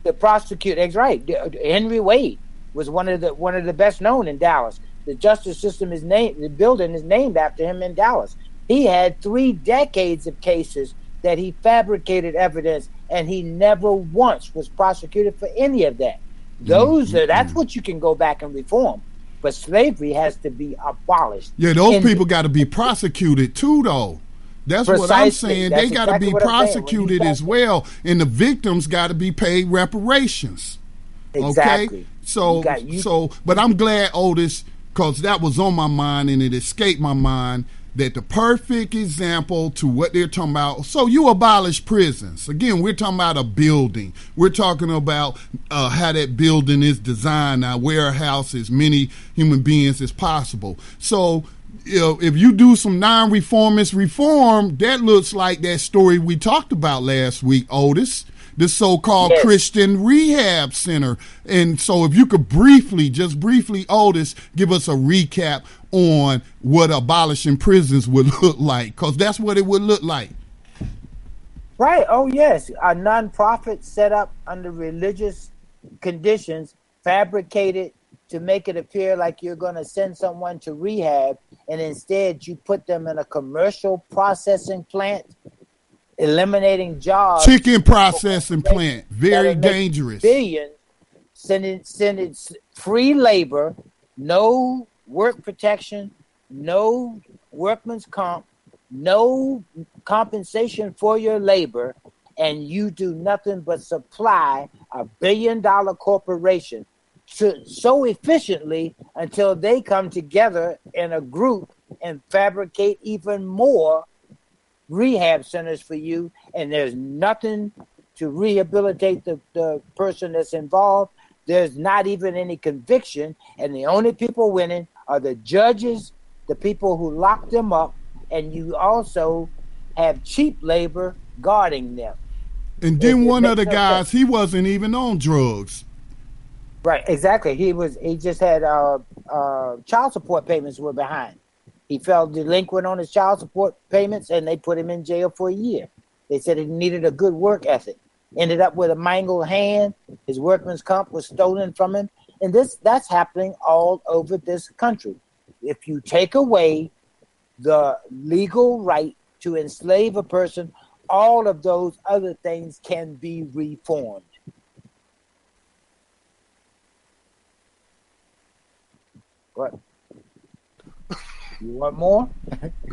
The prosecutor, that's right. Henry Wade was one of the best known in Dallas. The justice system is named, the building is named after him in Dallas. He had 3 decades of cases that he fabricated evidence, and he never once was prosecuted for any of that. That's what you can go back and reform. But slavery has to be abolished. Yeah, those people got to be prosecuted too, though. That's what I'm saying. They got to be prosecuted as well, and the victims got to be paid reparations. Exactly. Okay? So, but I'm glad, Otis, because that was on my mind and it escaped my mind, that the perfect example to what they're talking about. So you abolish prisons. Again, we're talking about a building. We're talking about how that building is designed, now warehouse as many human beings as possible. So, if you do some non-reformist reform, that looks like that story we talked about last week, Otis, the so-called Christian Rehab Center. And so if you could just briefly, Otis, give us a recap on what abolishing prisons would look like, because that's what it would look like. Right. Oh, yes. A nonprofit set up under religious conditions, fabricated to make it appear like you're going to send someone to rehab, and instead you put them in a commercial processing plant, eliminating jobs. Chicken processing plant. Very dangerous. Billions, sending free labor, no work protection, no workman's comp, no compensation for your labor, and you do nothing but supply a billion-dollar corporation so efficiently until they come together in a group and fabricate even more rehab centers for you, and there's nothing to rehabilitate the person that's involved. There's not even any conviction, and the only people winning are the judges, the people who lock them up, and you also have cheap labor guarding them. And then one of the guys, he wasn't even on drugs. Right, exactly. He just had child support payments were behind. He fell delinquent on his child support payments, and they put him in jail for a year. They said he needed a good work ethic. Ended up with a mangled hand. His workman's comp was stolen from him. And that's happening all over this country. If you take away the legal right to enslave a person, all of those other things can be reformed. What? You want more?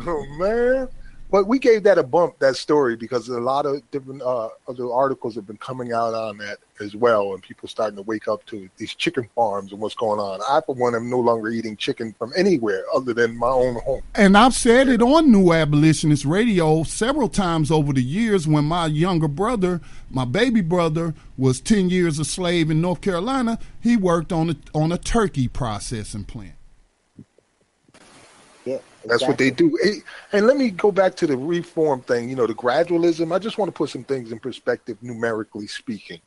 Oh, man. But we gave that a bump, that story, because a lot of different other articles have been coming out on that as well, and people starting to wake up to these chicken farms and what's going on. I, for one, am no longer eating chicken from anywhere other than my own home. And I've said it on New Abolitionist Radio several times over the years. When my younger brother, my baby brother, was 10 years a slave in North Carolina, he worked on a turkey processing plant. Yeah, that's what they do. And let me go back to the reform thing, the gradualism. I just want to put some things in perspective, numerically speaking.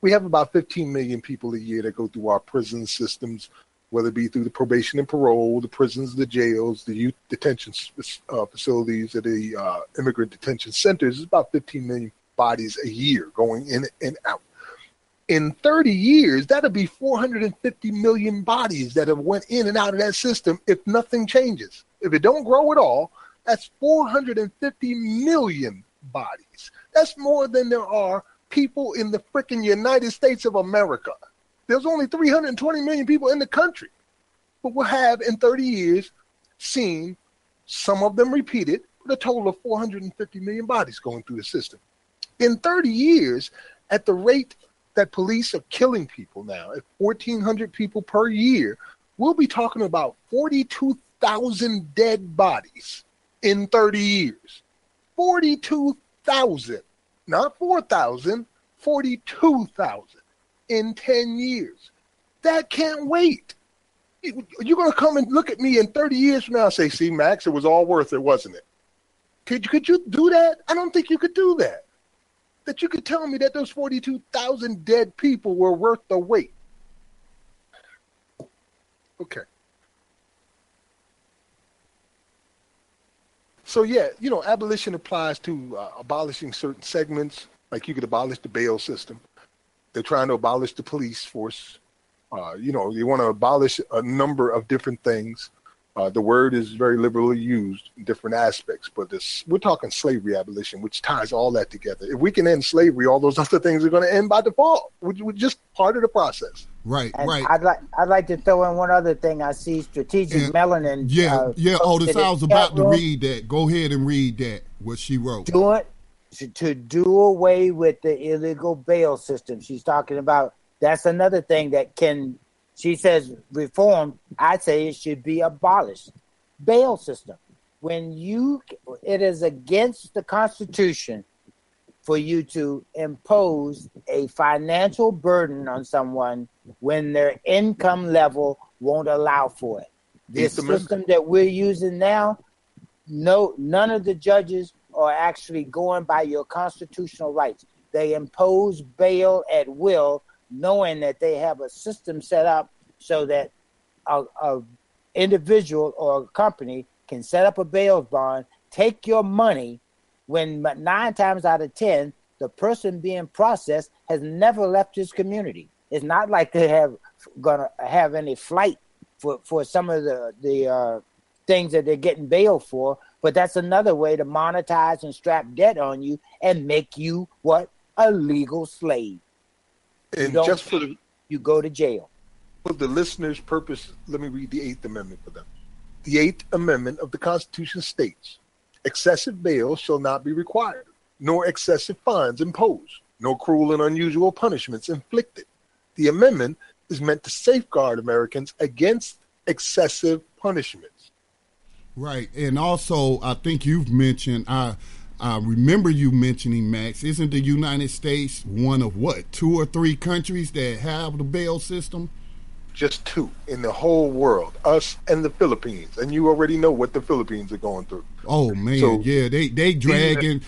We have about 15 million people a year that go through our prison systems, whether it be through the probation and parole, the prisons, the jails, the youth detention facilities, or the immigrant detention centers. It's about 15 million bodies a year going in and out. In 30 years, that'll be 450 million bodies that have went in and out of that system if nothing changes. If it don't grow at all, that's 450 million bodies. That's more than there are people in the frickin' United States of America. There's only 320 million people in the country. But we'll have, in 30 years, seen some of them repeated, with a total of 450 million bodies going through the system. In 30 years, at the rate that police are killing people now, at 1,400 people per year, we'll be talking about 42,000 dead bodies in 30 years. 42,000, not 4,000, 42,000 in 10 years. That can't wait. You're going to come and look at me in 30 years from now and say, see, Max, it was all worth it, wasn't it? Could you do that? I don't think you could do that. That you could tell me that those 42,000 dead people were worth the wait. Okay. So, yeah, abolition applies to abolishing certain segments. Like you could abolish the bail system. They're trying to abolish the police force. They want to abolish a number of different things. The word is very liberally used in different aspects, but we're talking slavery abolition, which ties all that together. If we can end slavery, all those other things are going to end by default. We're just part of the process. Right, and right. I'd like to throw in one other thing. I see strategic melanin. Otis, I was about to read that. Go ahead and read that, what she wrote. To do away with the illegal bail system. She's talking about that's another thing that can. She says reform, I say it should be abolished. Bail system. It is against the Constitution for you to impose a financial burden on someone when their income level won't allow for it. This system that we're using now, none of the judges are actually going by your constitutional rights. They impose bail at will, knowing that they have a system set up so that a individual or a company can set up a bail bond, take your money, when 9 times out of 10, the person being processed has never left his community. It's not like they gonna have any flight for some of the things that they're getting bail for, but that's another way to monetize and strap debt on you and make you what? A legal slave. And you go to jail. For the listeners' purpose, let me read the 8th Amendment for them. The 8th Amendment of the Constitution states, excessive bail shall not be required, nor excessive fines imposed, nor cruel and unusual punishments inflicted. The amendment is meant to safeguard Americans against excessive punishments. Right. And also, I think you've mentioned, I remember you mentioning, Max, isn't the United States one of 2 or 3 countries that have the bail system? Just 2 in the whole world, us and the Philippines, and you already know what the Philippines are going through. Oh man, so, yeah, they dragging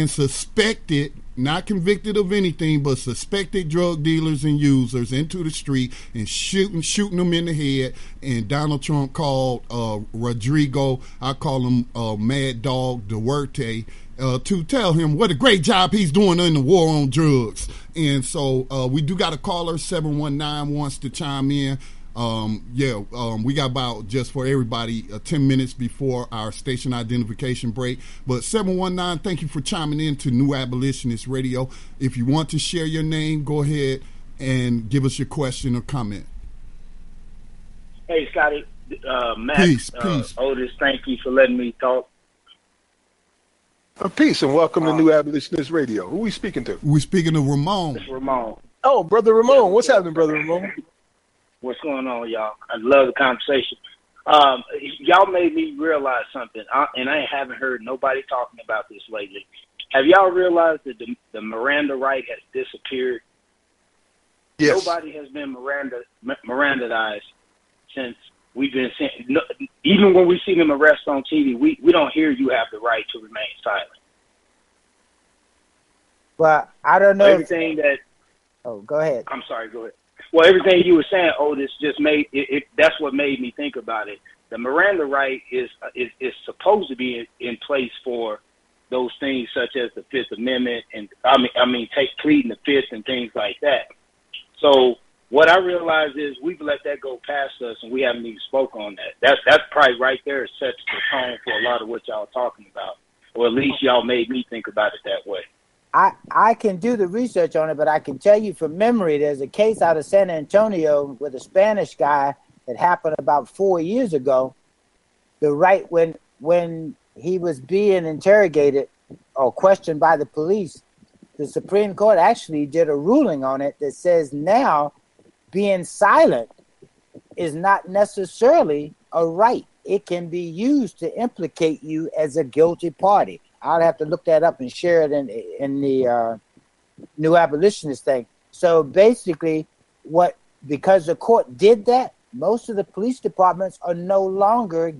suspected, not convicted of anything, but suspected drug dealers and users into the street and shooting them in the head. And Donald Trump called Rodrigo, I call him Mad Dog Duarte, to tell him what a great job he's doing in the war on drugs. And so we do got a caller, 719, wants to chime in. We got about, just for everybody, 10 minutes before our station identification break. But 719, thank you for chiming in to New Abolitionist Radio. If you want to share your name, go ahead and give us your question or comment. Hey, Scotty, Max, peace. Otis, thank you for letting me talk. Peace and welcome to New Abolitionist Radio. Who are we speaking to? We're speaking to Ramon. It's Ramon. Oh, Brother Ramon. What's happening, Brother Ramon? What's going on, y'all? I love the conversation. Y'all made me realize something, and I haven't heard nobody talking about this lately. Have y'all realized that the Miranda right has disappeared? Yes. Nobody has been Mirandized since we've been seeing. No, even when we see them arrest on TV, we don't hear you have the right to remain silent. Well, I don't know. Everything that. Oh, go ahead. I'm sorry. Go ahead. Well, everything you were saying, Otis, just made it. That's what made me think about it. The Miranda right is supposed to be in place for those things such as the Fifth Amendment, and take pleading the Fifth and things like that. So what I realize is we've let that go past us, and we haven't even spoke on that. That's probably right there sets the tone for a lot of what y'all are talking about, or at least y'all made me think about it that way. I can do the research on it, but I can tell you from memory, there's a case out of San Antonio with a Spanish guy that happened about 4 years ago. The right when he was being interrogated or questioned by the police, the Supreme Court actually did a ruling on it that says now being silent is not necessarily a right. It can be used to implicate you as a guilty party. I'll have to look that up and share it in the New Abolitionist thing. So basically, because the court did that, most of the police departments are no longer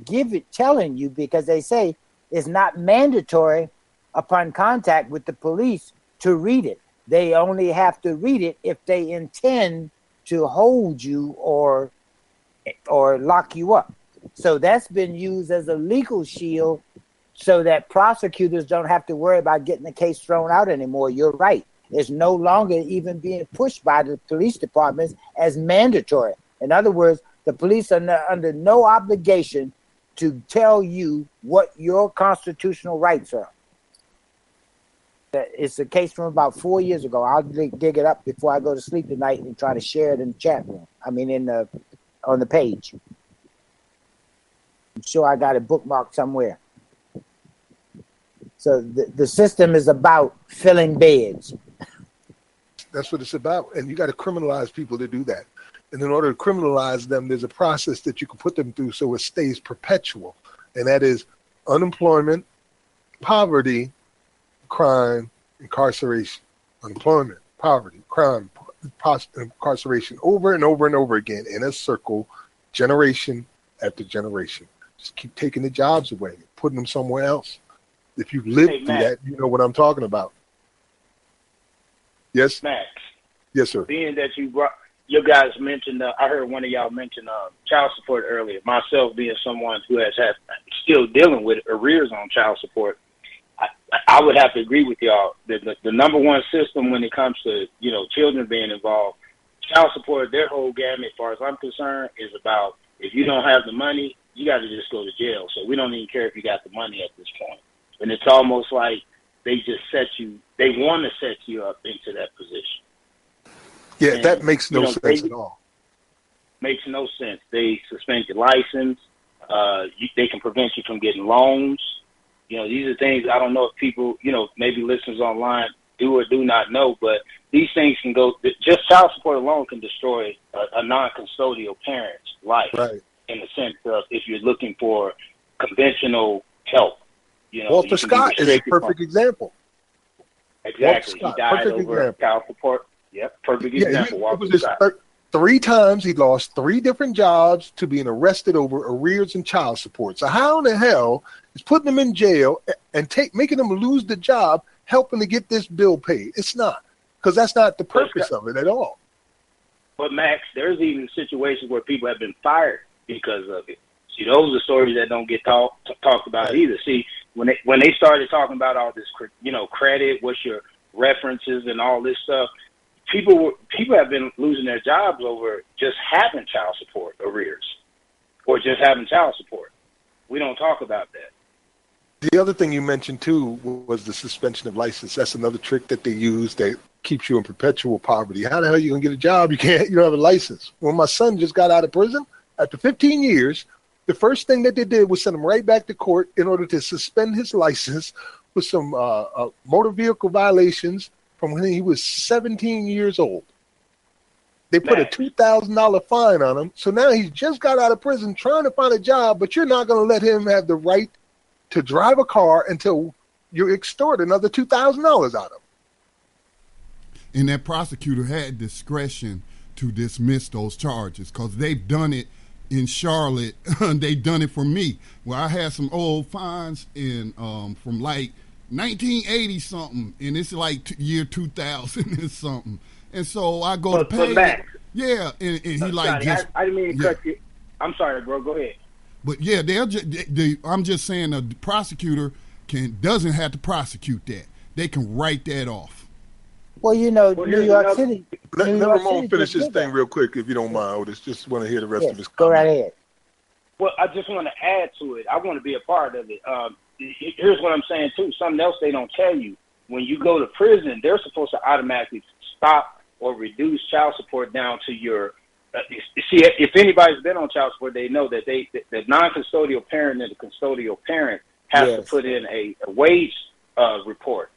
telling you, because they say it's not mandatory upon contact with the police to read it. They only have to read it if they intend to hold you or lock you up. So that's been used as a legal shield so that prosecutors don't have to worry about getting the case thrown out anymore. You're right. It's no longer even being pushed by the police departments as mandatory. In other words, the police are under no obligation to tell you what your constitutional rights are. It's a case from about 4 years ago. I'll dig it up before I go to sleep tonight and try to share it in the chat room. On the page. I'm sure I got it bookmarked somewhere. So the system is about filling beds. That's what it's about. And you got to criminalize people to do that. And in order to criminalize them, there's a process that you can put them through so it stays perpetual. And that is unemployment, poverty, crime, incarceration. Unemployment, poverty, crime, incarceration, over and over and over again in a circle, generation after generation. Just keep taking the jobs away, putting them somewhere else. If you've lived through that, you know what I'm talking about. Yes? Max. Yes, sir. Being that you guys mentioned, I heard one of y'all mention child support earlier. Myself being someone who has still dealing with arrears on child support, I would have to agree with y'all that the number one system when it comes to, children being involved, child support, their whole gamut, as far as I'm concerned, is about if you don't have the money, you got to just go to jail. So we don't even care if you got the money at this point. And it's almost like they want to set you up into that position. Yeah, and that makes no sense at all. Makes no sense. They suspend your license. They can prevent you from getting loans. These are things I don't know if people, maybe listeners online do or do not know, but these things can go, just child support alone can destroy a non-custodial parent's life. Right. In the sense of if you're looking for conventional help. Walter Scott is a perfect example. Exactly. He died over child support. Yep, perfect example. Walter Scott. 3 times he lost 3 different jobs to being arrested over arrears and child support. So how in the hell is putting them in jail and making them lose the job helping to get this bill paid? It's not, because that's not the purpose of it at all. But Max, there's even situations where people have been fired because of it. See, those are stories that don't get talked about either. See, when they started talking about all this, credit, what's your references and all this stuff, people have been losing their jobs over just having child support arrears or just having child support. We don't talk about that. The other thing you mentioned too was the suspension of license. That's another trick that they use that keeps you in perpetual poverty. How the hell are you gonna get a job? You don't have a license. When my son just got out of prison after 15 years, the first thing that they did was send him right back to court in order to suspend his license with some motor vehicle violations from when he was 17 years old. They put a $2,000 fine on him. So now he's just got out of prison trying to find a job, but you're not going to let him have the right to drive a car until you extort another $2,000 out of him. And that prosecutor had discretion to dismiss those charges because they've done it in Charlotte. They've done it for me, where I had some old fines in from like 1980 something, and it's like year 2000 or something. And so I go to pay it. Yeah, and he like just. I didn't mean to cut you. I'm sorry, bro. Go ahead. But yeah, I'm just saying the prosecutor doesn't have to prosecute that. They can write that off. Well, New York City. Let Ramon finish his thing real quick, if you don't mind, Otis. Just want to hear the rest of his comments. Go right ahead. Well, I just want to add to it. I want to be a part of it. Here's what I'm saying, too. Something else they don't tell you. When you go to prison, they're supposed to automatically stop or reduce child support down to your see, if anybody's been on child support, they know that the non-custodial parent and the custodial parent has to put in a wage report.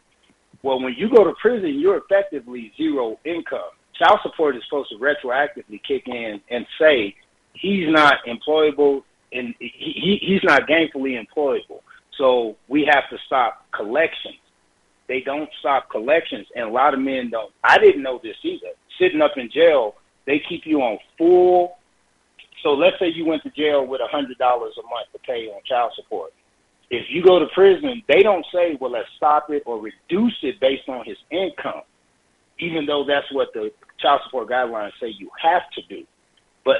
Well, when you go to prison, you're effectively zero income. Child support is supposed to retroactively kick in and say he's not employable and he's not gainfully employable. So we have to stop collections. They don't stop collections, and a lot of men don't. I didn't know this either. Sitting up in jail, they keep you on full. So let's say you went to jail with $100 a month to pay on child support. If you go to prison, they don't say, well, let's stop it or reduce it based on his income, even though that's what the child support guidelines say you have to do. But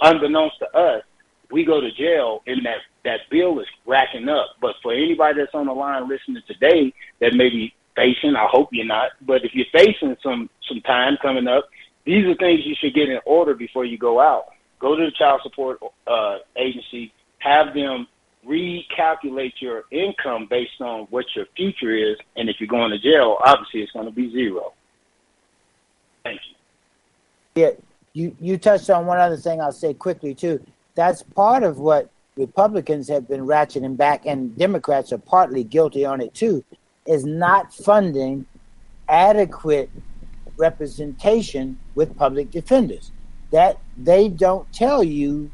unbeknownst to us, we go to jail and that bill is racking up. But for anybody that's on the line listening today that may be facing, I hope you're not, but if you're facing some time coming up, these are things you should get in order before you go out. Go to the child support agency, have them recalculate your income based on what your future is, and if you're going to jail, obviously it's going to be zero. Thank you. Yeah, you touched on one other thing I'll say quickly, too. That's part of what Republicans have been ratcheting back, and Democrats are partly guilty on it, too, is not funding adequate representation with public defenders. That they don't tell you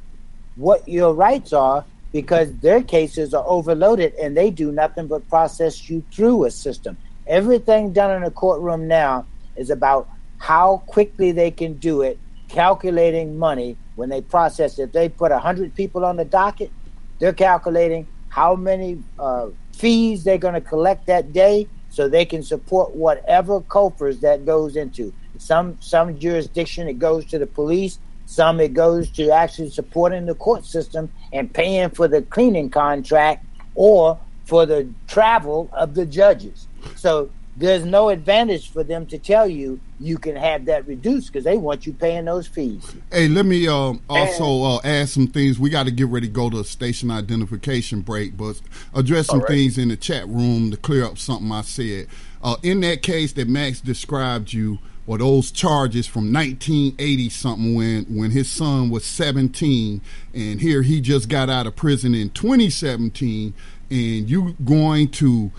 what your rights are because their cases are overloaded and they do nothing but process you through a system. Everything done in a courtroom now is about how quickly they can do it, calculating money when they process it. If they put 100 people on the docket, they're calculating how many fees they're going to collect that day so they can support whatever coffers that goes into. Some jurisdiction, it goes to the police. Some it goes to actually supporting the court system and paying for the cleaning contract or for the travel of the judges. So there's no advantage for them to tell you you can have that reduced because they want you paying those fees. Hey, let me also add some things. We got to get ready to go to a station identification break, but address some things in the chat room to clear up something I said. In that case that Max described you, or those charges from 1980 something when his son was 17, and here he just got out of prison in 2017, and you going to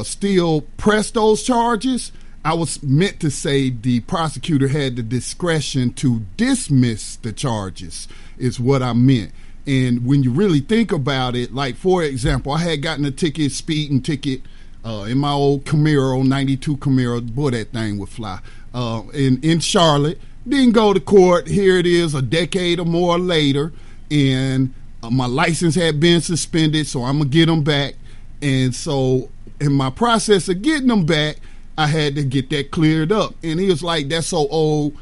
still press those charges? I was meant to say the prosecutor had the discretion to dismiss the charges is what I meant. And when you really think about it, like for example, I had gotten a speeding ticket in my old Camaro, 92 Camaro, boy, that thing would fly. In Charlotte, didn't go to court. Here it is a decade or more later, and my license had been suspended, so I'm going to get them back. And so in my process of getting them back, I had to get that cleared up. And he was like, that's so old,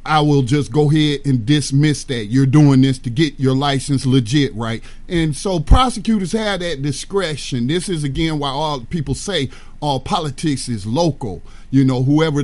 I will just go ahead and dismiss that. You're doing this to get your license legit, right? And so prosecutors have that discretion. This is, again, why all people say all politics is local. You know, whatever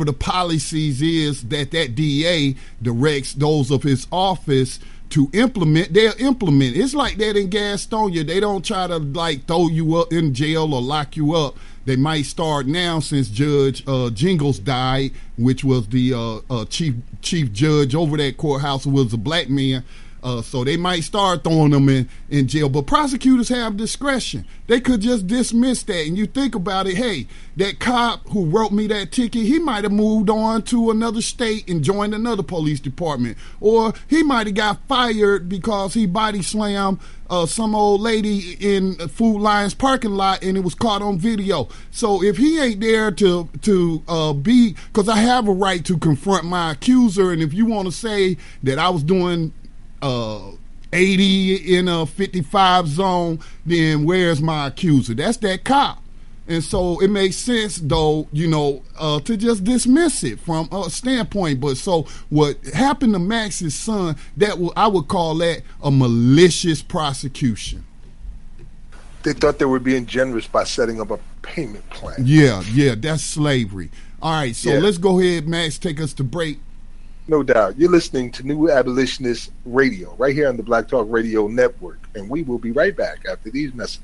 the policies is that DA directs those of his office to implement, they'll implement. It's like that in Gastonia. They don't try to like throw you up in jail or lock you up. They might start now since Judge Jingles died, which was the chief judge over that courthouse, who was a black man. So they might start throwing them in jail, but prosecutors have discretion. They could just dismiss that. And you think about it, hey, that cop who wrote me that ticket, he might have moved on to another state and joined another police department. Or he might have got fired because he body slammed some old lady in Food Lion's parking lot and it was caught on video. So if he ain't there to be, because I have a right to confront my accuser, and if you want to say that I was doing 80 in a 55 zone, then where's my accuser? That's that cop. And so it makes sense, though, to just dismiss it from a standpoint. But so what happened to Max's son, I would call that a malicious prosecution. They thought they were being generous by setting up a payment plan. Yeah, that's slavery. All right, so let's go ahead, Max, take us to break. No doubt. You're listening to New Abolitionist Radio right here on the Black Talk Radio Network. And we will be right back after these messages.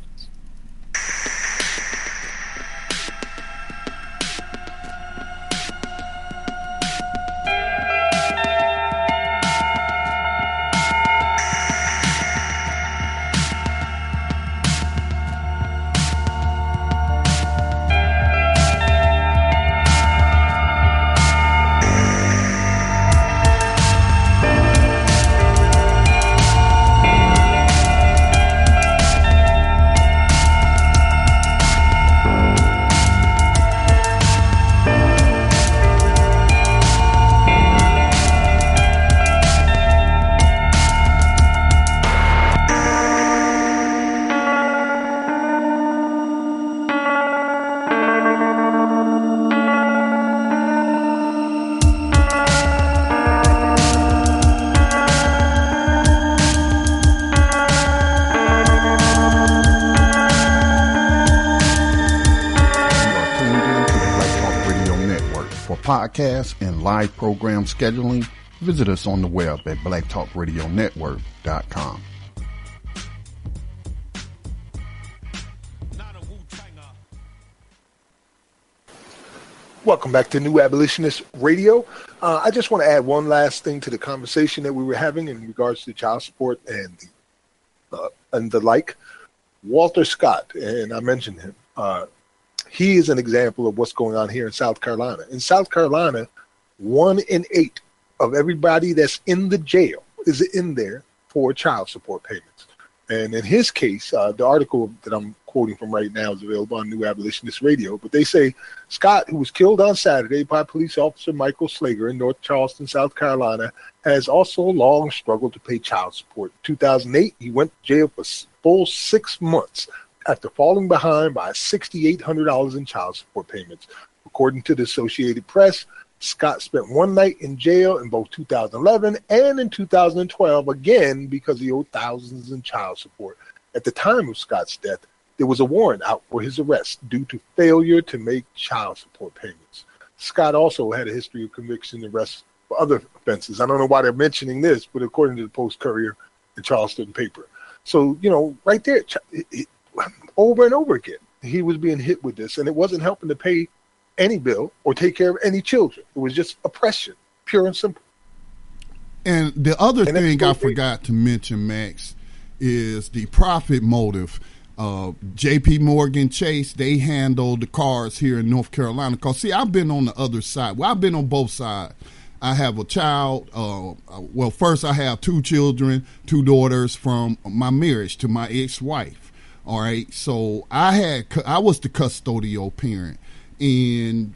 Podcasts and live program scheduling, visit us on the web at blacktalkradionetwork.com. Welcome back to New Abolitionist Radio. I just want to add one last thing to the conversation that we were having in regards to child support and the like. Walter Scott, and I mentioned him, he is an example of what's going on here in South Carolina. In South Carolina, 1 in 8 of everybody that's in the jail is in there for child support payments. And in his case, the article that I'm quoting from right now is available on New Abolitionist Radio. But they say Scott, who was killed on Saturday by police officer Michael Slager in North Charleston, South Carolina, has also long struggled to pay child support. In 2008, he went to jail for full 6 months after falling behind by $6,800 in child support payments. According to the Associated Press, Scott spent one night in jail in both 2011 and in 2012, again because he owed thousands in child support. At the time of Scott's death, there was a warrant out for his arrest due to failure to make child support payments. Scott also had a history of conviction and arrests for other offenses. I don't know why they're mentioning this, but according to the Post-Courier and Charleston paper. So, right there, over and over again, he was being hit with this, and it wasn't helping to pay any bill or take care of any children. It was just oppression, pure and simple. And the other thing I forgot to mention, Max, is the profit motive. J.P. Morgan Chase, they handled the cars here in North Carolina. Because, see, I've been on the other side. Well, I've been on both sides. I have a child. First I have 2 children, 2 daughters from my marriage to my ex-wife. All right, so I was the custodial parent, and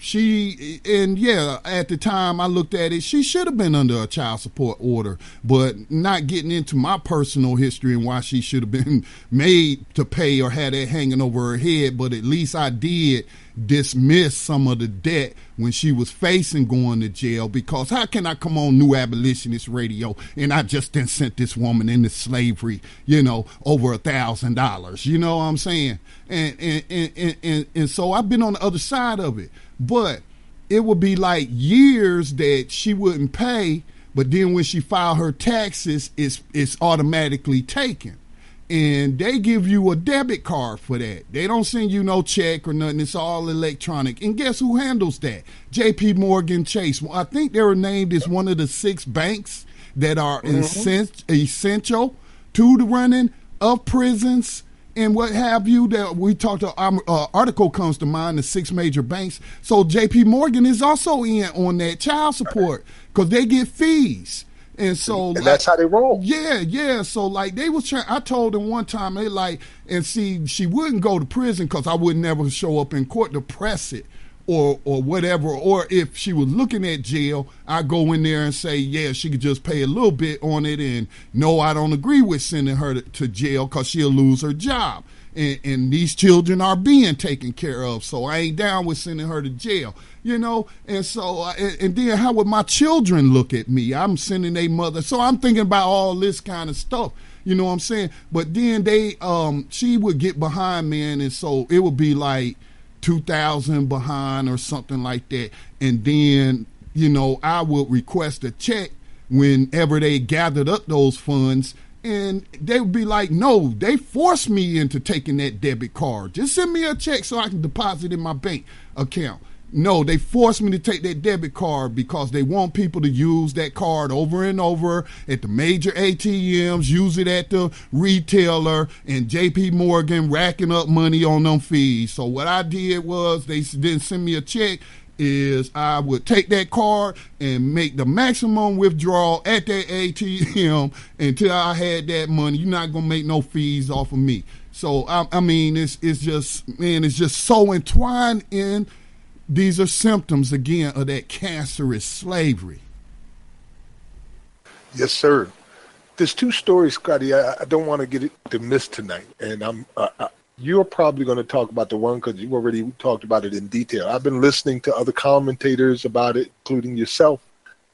at the time I looked at it, she should have been under a child support order, but not getting into my personal history and why she should have been made to pay or had that hanging over her head, but at least I did dismiss some of the debt when she was facing going to jail, because how can I come on New Abolitionist Radio and I just then sent this woman into slavery, over $1,000, you know what I'm saying? And so I've been on the other side of it, but it would be like years that she wouldn't pay, but then when she filed her taxes, it's automatically taken. And they give you a debit card for that. They don't send you no check or nothing. It's all electronic. And guess who handles that? J.P. Morgan Chase. Well, I think they were named as one of the 6 banks that are essential to the running of prisons and what have you. That we talked to, article comes to mind, the 6 major banks. So JP Morgan is also in on that child support because they get fees. And so, and that's how they roll. Yeah. So, like, they was trying. I told them one time, they like, and see, she wouldn't go to prison because I would never show up in court to press it or whatever. Or if she was looking at jail, I go in there and say, yeah, she could just pay a little bit on it. And no, I don't agree with sending her to jail because she'll lose her job. And these children are being taken care of. So I ain't down with sending her to jail, you know. And so, and then how would my children look at me? I'm sending their mother. So I'm thinking about all this kind of stuff, you know what I'm saying? But then she would get behind, man. And so it would be like 2,000 behind or something like that. And then, you know, I would request a check whenever they gathered up those funds. And they would be like, no, they forced me into taking that debit card. Just send me a check so I can deposit in my bank account. No, they forced me to take that debit card because they want people to use that card over and over at the major ATMs, use it at the retailer, and JP Morgan racking up money on them fees. So what I did was they didn't send me a check. Is I would take that card and make the maximum withdrawal at that ATM until I had that money. You're not gonna make no fees off of me. So I mean, it's just, man, it's just so entwined in. These are symptoms again of that cancerous slavery. Yes, sir. There's 2 stories, Scotty. I don't want to get it to miss tonight, and you're probably going to talk about the one because you already talked about it in detail. I've been listening to other commentators about it, including yourself,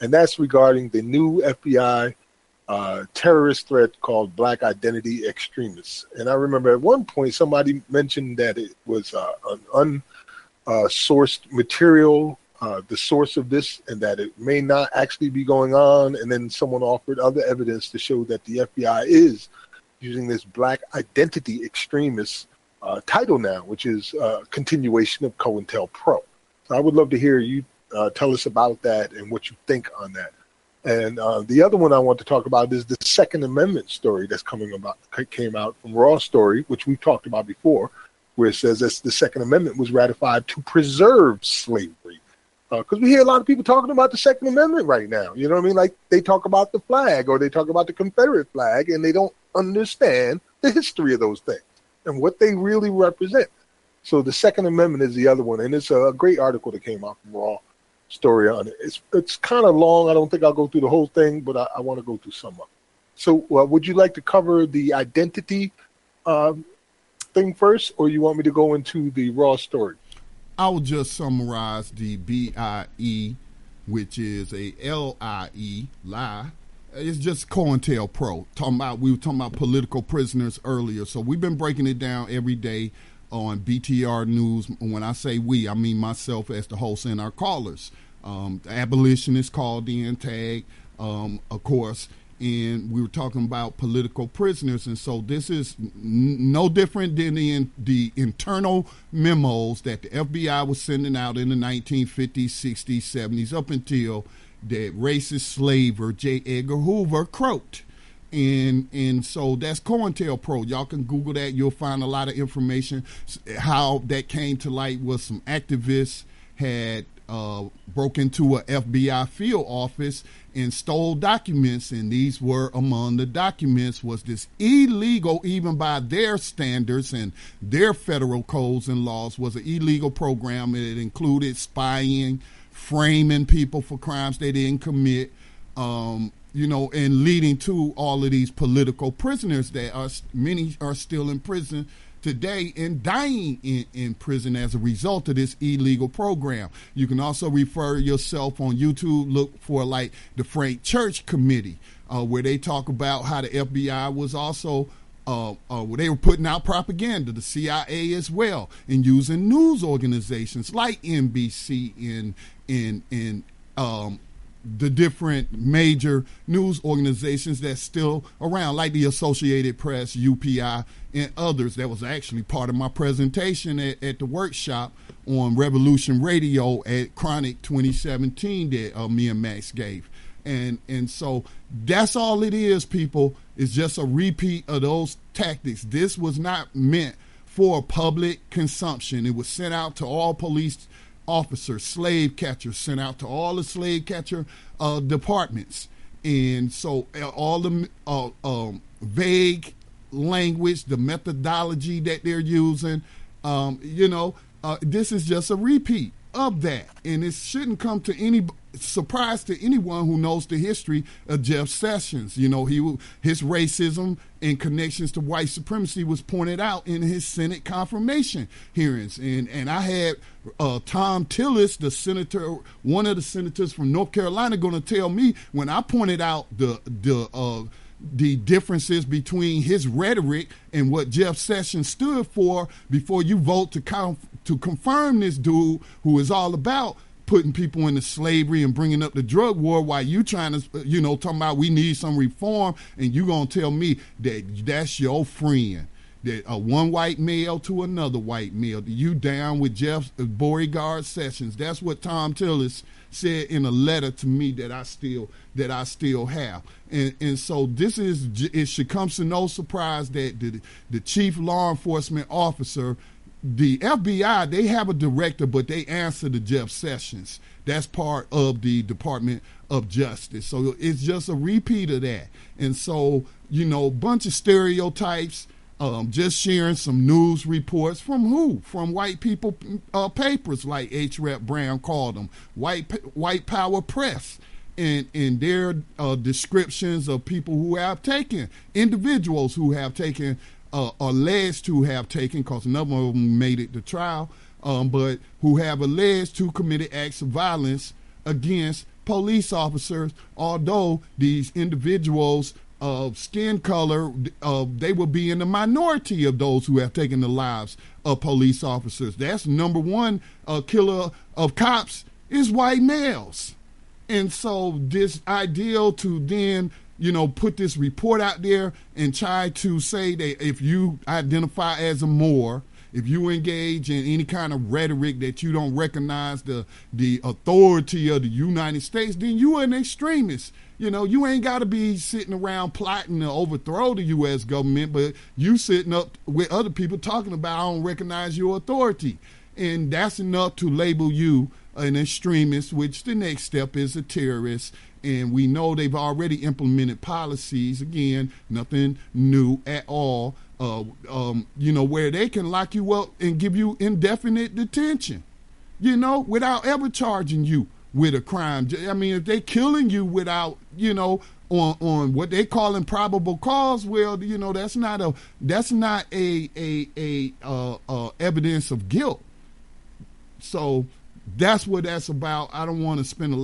and that's regarding the new FBI terrorist threat called Black Identity Extremists. And I remember at one point somebody mentioned that it was an unsourced material, the source of this, and that it may not actually be going on. And then someone offered other evidence to show that the FBI is using this Black Identity Extremists title now, which is a continuation of COINTELPRO. So I would love to hear you tell us about that and what you think on that. And the other one I want to talk about is the Second Amendment story that's came out from Raw Story, which we've talked about before, where it says that the Second Amendment was ratified to preserve slavery. Because we hear a lot of people talking about the Second Amendment right now. You know what I mean? Like they talk about the flag or they talk about the Confederate flag and they don't understand the history of those things and what they really represent. So the Second Amendment is the other one. And it's a great article that came out from Raw Story on it. It's kind of long. I don't think I'll go through the whole thing, but I want to go through some of it. So would you like to cover the identity thing first, or you want me to go into the Raw Story? I will just summarize the BIE, which is a LIE, lie. It's just COINTELPRO. We were talking about political prisoners earlier. So we've been breaking it down every day on BTR News. When I say we, I mean myself as the host and our callers. Abolitionists called in, tag, of course. And we were talking about political prisoners. And so this is no different than the internal memos that the FBI was sending out in the 1950s, 60s, 70s, up until that racist slaver J. Edgar Hoover croaked. And so that's COINTELPRO. Y'all can Google that. You'll find a lot of information. How that came to light was some activists had broke into a FBI field office and stole documents, and these were among the documents was this illegal, even by their standards and their federal codes and laws, was an illegal program. It included spying, framing people for crimes they didn't commit, and leading to all of these political prisoners that many are still in prison today and dying in prison as a result of this illegal program. You can also refer yourself on YouTube, look for like the Frank Church Committee, where they talk about how the FBI was also, they were putting out propaganda, the CIA as well, and using news organizations like NBC in the different major news organizations that's still around, like the Associated Press, UPI, and others. That was actually part of my presentation at the workshop on Revolution Radio at Chronic 2017 that me and Max gave. And so that's all it is, people. It's just a repeat of those tactics. This was not meant for public consumption. It was sent out to all police officers, slave catchers, sent out to all the slave catcher departments. And so all the vague language, the methodology that they're using, this is just a repeat of that. And it shouldn't come to any surprise to anyone who knows the history of Jeff Sessions. His racism and connections to white supremacy was pointed out in his Senate confirmation hearings. And I had Tom Tillis, the senator, one of the senators from North Carolina, going to tell me when I pointed out the differences between his rhetoric and what Jeff Sessions stood for before you vote to confirm this dude who is all about putting people into slavery and bringing up the drug war while you trying to, talking about we need some reform, and you going to tell me that that's your friend, that one white male to another white male, you down with Jeff Beauregard Sessions. That's what Tom Tillis said in a letter to me that I still have. And so it should come to no surprise that the chief law enforcement officer, the FBI, they have a director, but they answer to Jeff Sessions. That's part of the Department of Justice. So it's just a repeat of that. And so, a bunch of stereotypes, just sharing some news reports from who? From white people papers, like H. Rep. Brown called them, white power press. And their descriptions of people who have taken, individuals who have taken, alleged to have taken, because none of them made it to trial, but who have alleged to committed acts of violence against police officers, although these individuals of skin color, they will be in the minority of those who have taken the lives of police officers. That's number one killer of cops is white males. And so this ideal to then, put this report out there and try to say that if you identify as a Moor, if you engage in any kind of rhetoric that you don't recognize the authority of the United States, then you are an extremist. You ain't got to be sitting around plotting to overthrow the U.S. government, but you sitting up with other people talking about, I don't recognize your authority. And that's enough to label you an extremist, which the next step is a terrorist. And we know they've already implemented policies, again, nothing new at all, where they can lock you up and give you indefinite detention, without ever charging you with a crime. I mean, if they're killing you without, on what they call improbable cause, well, that's not a evidence of guilt. So that's what that's about. I don't want to spend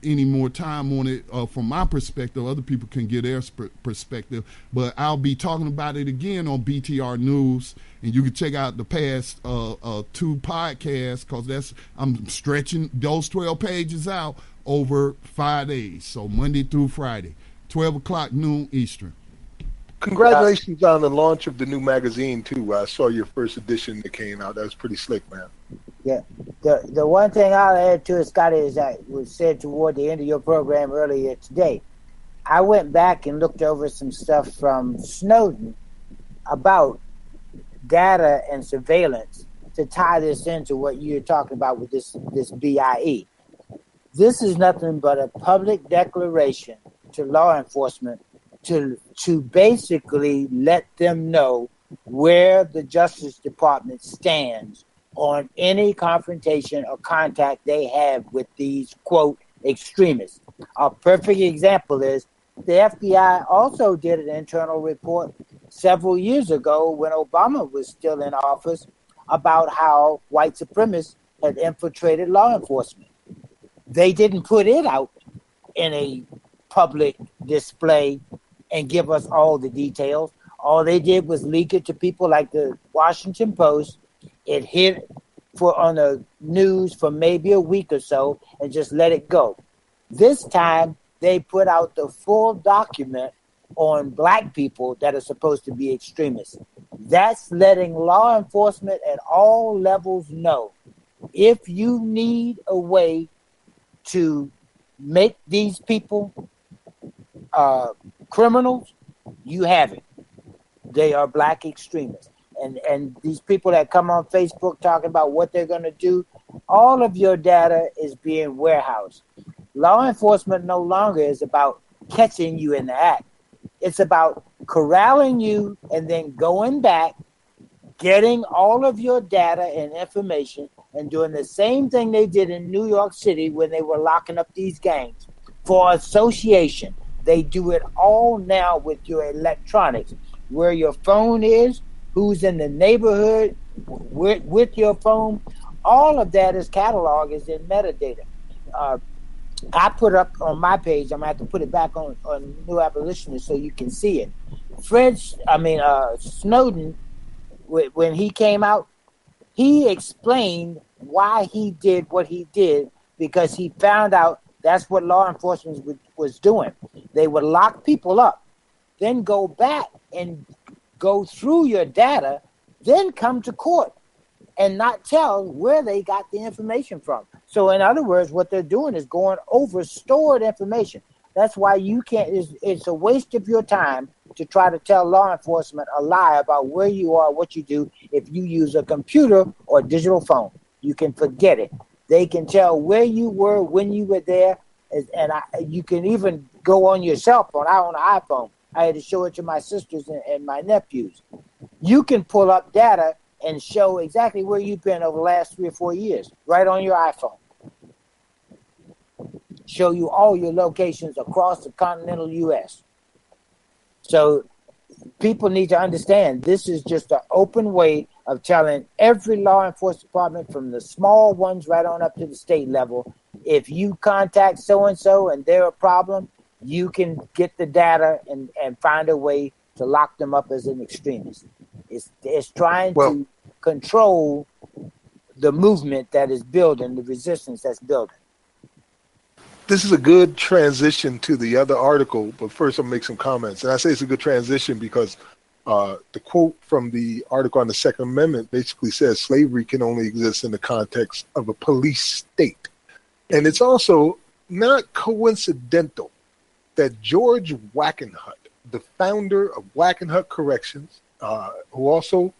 any more time on it from my perspective. Other people can get their perspective, but I'll be talking about it again on BTR News, and you can check out the past 2 podcasts, because I'm stretching those 12 pages out over 5 days, so Monday through Friday, 12 o'clock noon Eastern. Congratulations on the launch of the new magazine too. I saw your first edition that came out. That was pretty slick, man. Yeah. The one thing I'll add to it, Scotty, is that was said toward the end of your program earlier today. I went back and looked over some stuff from Snowden about data and surveillance to tie this into what you're talking about with this BIE. This is nothing but a public declaration to law enforcement to basically let them know where the Justice Department stands on any confrontation or contact they have with these, quote, extremists. A perfect example is the FBI also did an internal report several years ago when Obama was still in office about how white supremacists had infiltrated law enforcement. They didn't put it out in a public display and give us all the details. All they did was leak it to people like the Washington Post. It hit on the news for maybe a week or so and just let it go. This time, they put out the full document on black people that are supposed to be extremists. That's letting law enforcement at all levels know if you need a way to make these people criminals, you have it. They are black extremists. And these people that come on Facebook talking about what they're going to do, all of your data is being warehoused. Law enforcement no longer is about catching you in the act. It's about corralling you and then going back, getting all of your data and information, and doing the same thing they did in New York City when they were locking up these gangs for association. They do it all now with your electronics, where your phone is, who's in the neighborhood with your phone. All of that is cataloged, is in metadata. I put up on my page, I'm going to have to put it back on New Abolitionists so you can see it. Snowden, when he came out, he explained why he did what he did, because he found out that's what law enforcement was doing. They would lock people up, then go back and go through your data, then come to court and not tell where they got the information from. So in other words, what they're doing is going over stored information. That's why you can't, it's a waste of your time to try to tell law enforcement a lie about where you are, what you do, if you use a computer or a digital phone. You can forget it. They can tell where you were, when you were there, and you can even go on your cell phone. I own an iPhone. I had to show it to my sisters and my nephews. You can pull up data and show exactly where you've been over the last 3 or 4 years, right on your iPhone. Show you all your locations across the continental U.S. So people need to understand this is just an open way of telling every law enforcement department, from the small ones right on up to the state level, if you contact so-and-so and they're a problem, you can get the data and find a way to lock them up as an extremist. It's trying to control the movement that is building, the resistance that's building. This is a good transition to the other article, but first I'll make some comments. And I say it's a good transition because the quote from the article on the Second Amendment basically says slavery can only exist in the context of a police state. And it's also not coincidental that George Wackenhut, the founder of Wackenhut Corrections, who also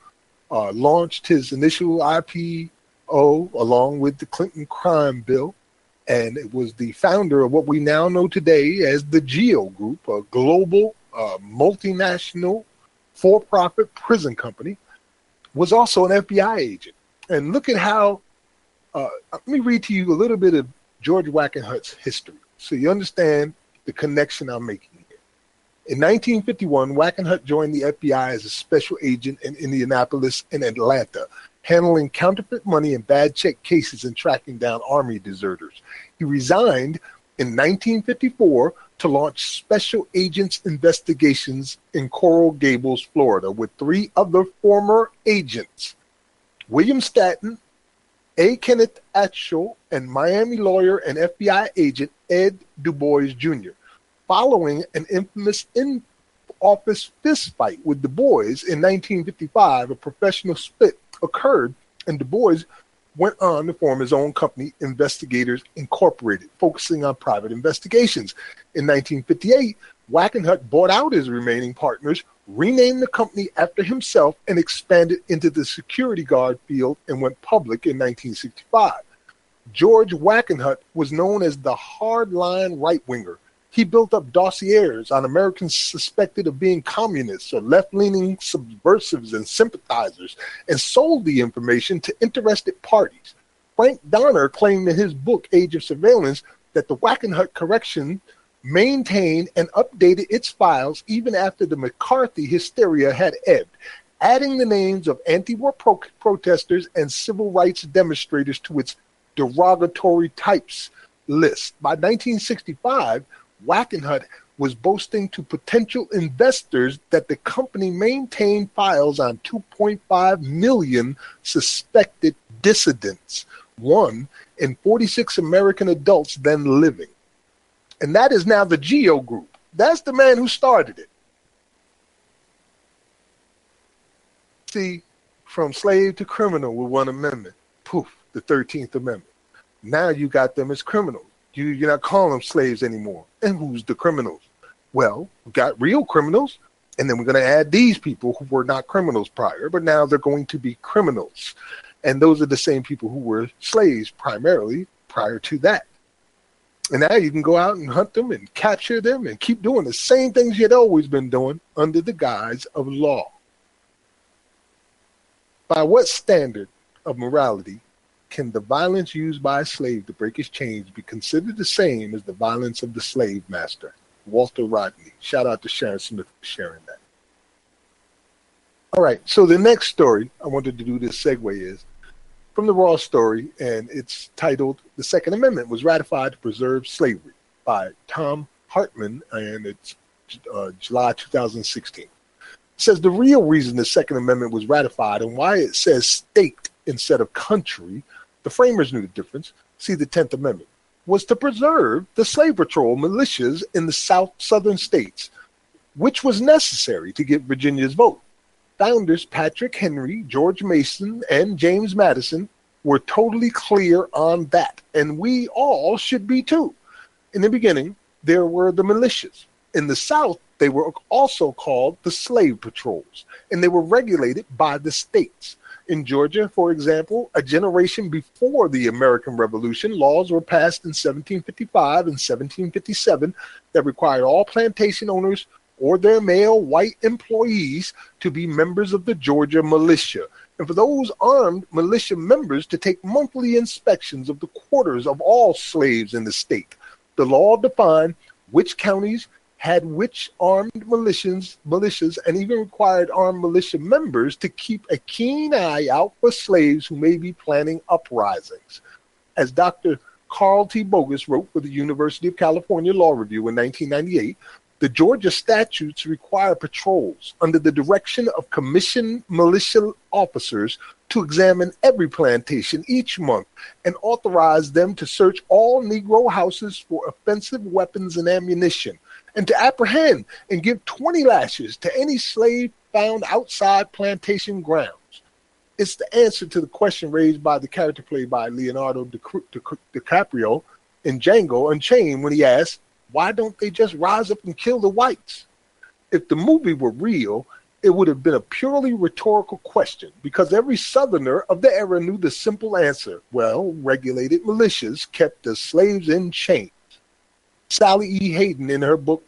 launched his initial IPO along with the Clinton crime bill, and it was the founder of what we now know today as the GEO Group, a global multinational for-profit prison company, was also an FBI agent. And look at how, let me read to you a little bit of George Wackenhut's history so you understand the connection I'm making here. In 1951, Wackenhut joined the FBI as a special agent in Indianapolis and Atlanta, handling counterfeit money and bad check cases and tracking down Army deserters. He resigned in 1954 to launch Special Agents Investigations in Coral Gables, Florida, with 3 other former agents, William Stanton, A. Kenneth Atchell, and Miami lawyer and FBI agent Ed Du Bois Jr. Following an infamous in-office fistfight with Du Bois in 1955, a professional split occurred, and Du Bois went on to form his own company, Investigators Incorporated, focusing on private investigations. In 1958, Wackenhut bought out his remaining partners, renamed the company after himself, and expanded into the security guard field and went public in 1965. George Wackenhut was known as the hardline right-winger. He built up dossiers on Americans suspected of being communists or left-leaning subversives and sympathizers, and sold the information to interested parties. Frank Donner claimed in his book, Age of Surveillance, that the Wackenhut Correction maintained and updated its files even after the McCarthy hysteria had ebbed, adding the names of anti-war protesters and civil rights demonstrators to its derogatory types list. By 1965, Wackenhut was boasting to potential investors that the company maintained files on 2.5 million suspected dissidents, 1 in 46 American adults then living. And that is now the GEO Group. That's the man who started it. See, from slave to criminal with one amendment. Poof, the 13th Amendment. Now you got them as criminals. You're not calling them slaves anymore. And who's the criminals? Well, we've got real criminals, and then we're going to add these people who were not criminals prior, but now they're going to be criminals. And those are the same people who were slaves primarily prior to that. And now you can go out and hunt them and capture them and keep doing the same things you had always been doing under the guise of law. By what standard of morality can the violence used by a slave to break his chains be considered the same as the violence of the slave master? Walter Rodney. Shout out to Sharon Smith for sharing that. All right, so the next story I wanted to do this segue is from the Raw story, and it's titled "The Second Amendment was Ratified to Preserve Slavery" by Tom Hartman, and it's July 2016. It says the real reason the Second Amendment was ratified and why it says state instead of country, the framers knew the difference, see the 10th Amendment, was to preserve the slave patrol militias in the southern states, which was necessary to get Virginia's vote. Founders Patrick Henry, George Mason, and James Madison were totally clear on that, and we all should be too. In the beginning, there were the militias. In the South, they were also called the slave patrols, and they were regulated by the states. In Georgia, for example, a generation before the American Revolution, laws were passed in 1755 and 1757 that required all plantation owners or their male white employees to be members of the Georgia militia, and for those armed militia members to take monthly inspections of the quarters of all slaves in the state. The law defined which counties had which armed militias, and even required armed militia members to keep a keen eye out for slaves who may be planning uprisings. As Dr. Carl T. Bogus wrote for the University of California Law Review in 1998, the Georgia statutes require patrols under the direction of commissioned militia officers to examine every plantation each month and authorize them to search all Negro houses for offensive weapons and ammunition, and to apprehend and give 20 lashes to any slave found outside plantation grounds. It's the answer to the question raised by the character played by Leonardo DiCaprio in Django Unchained when he asked, why don't they just rise up and kill the whites? If the movie were real, it would have been a purely rhetorical question because every Southerner of the era knew the simple answer. Well, regulated militias kept the slaves in chains. Sally E. Hayden, in her book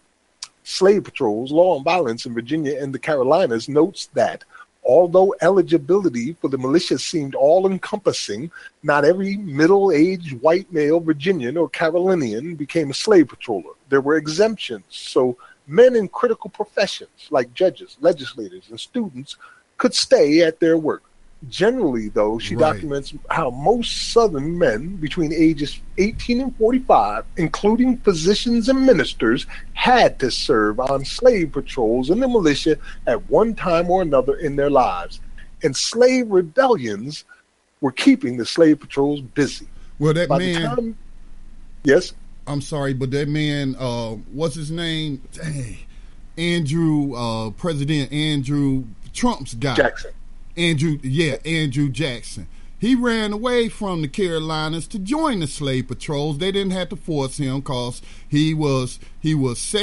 Slave Patrols, Law and Violence in Virginia and the Carolinas, notes that although eligibility for the militia seemed all-encompassing, not every middle-aged white male Virginian or Carolinian became a slave patroller. There were exemptions, so men in critical professions like judges, legislators, and students could stay at their work. Generally, though, she documents how most Southern men between ages 18 and 45, including physicians and ministers, had to serve on slave patrols in the militia at one time or another in their lives. And slave rebellions were keeping the slave patrols busy. Well, that yes? I'm sorry, but that man, what's his name? Dang. President Andrew Trump's guy. Jackson. Andrew Jackson. He ran away from the Carolinas to join the slave patrols. They didn't have to force him because he was he was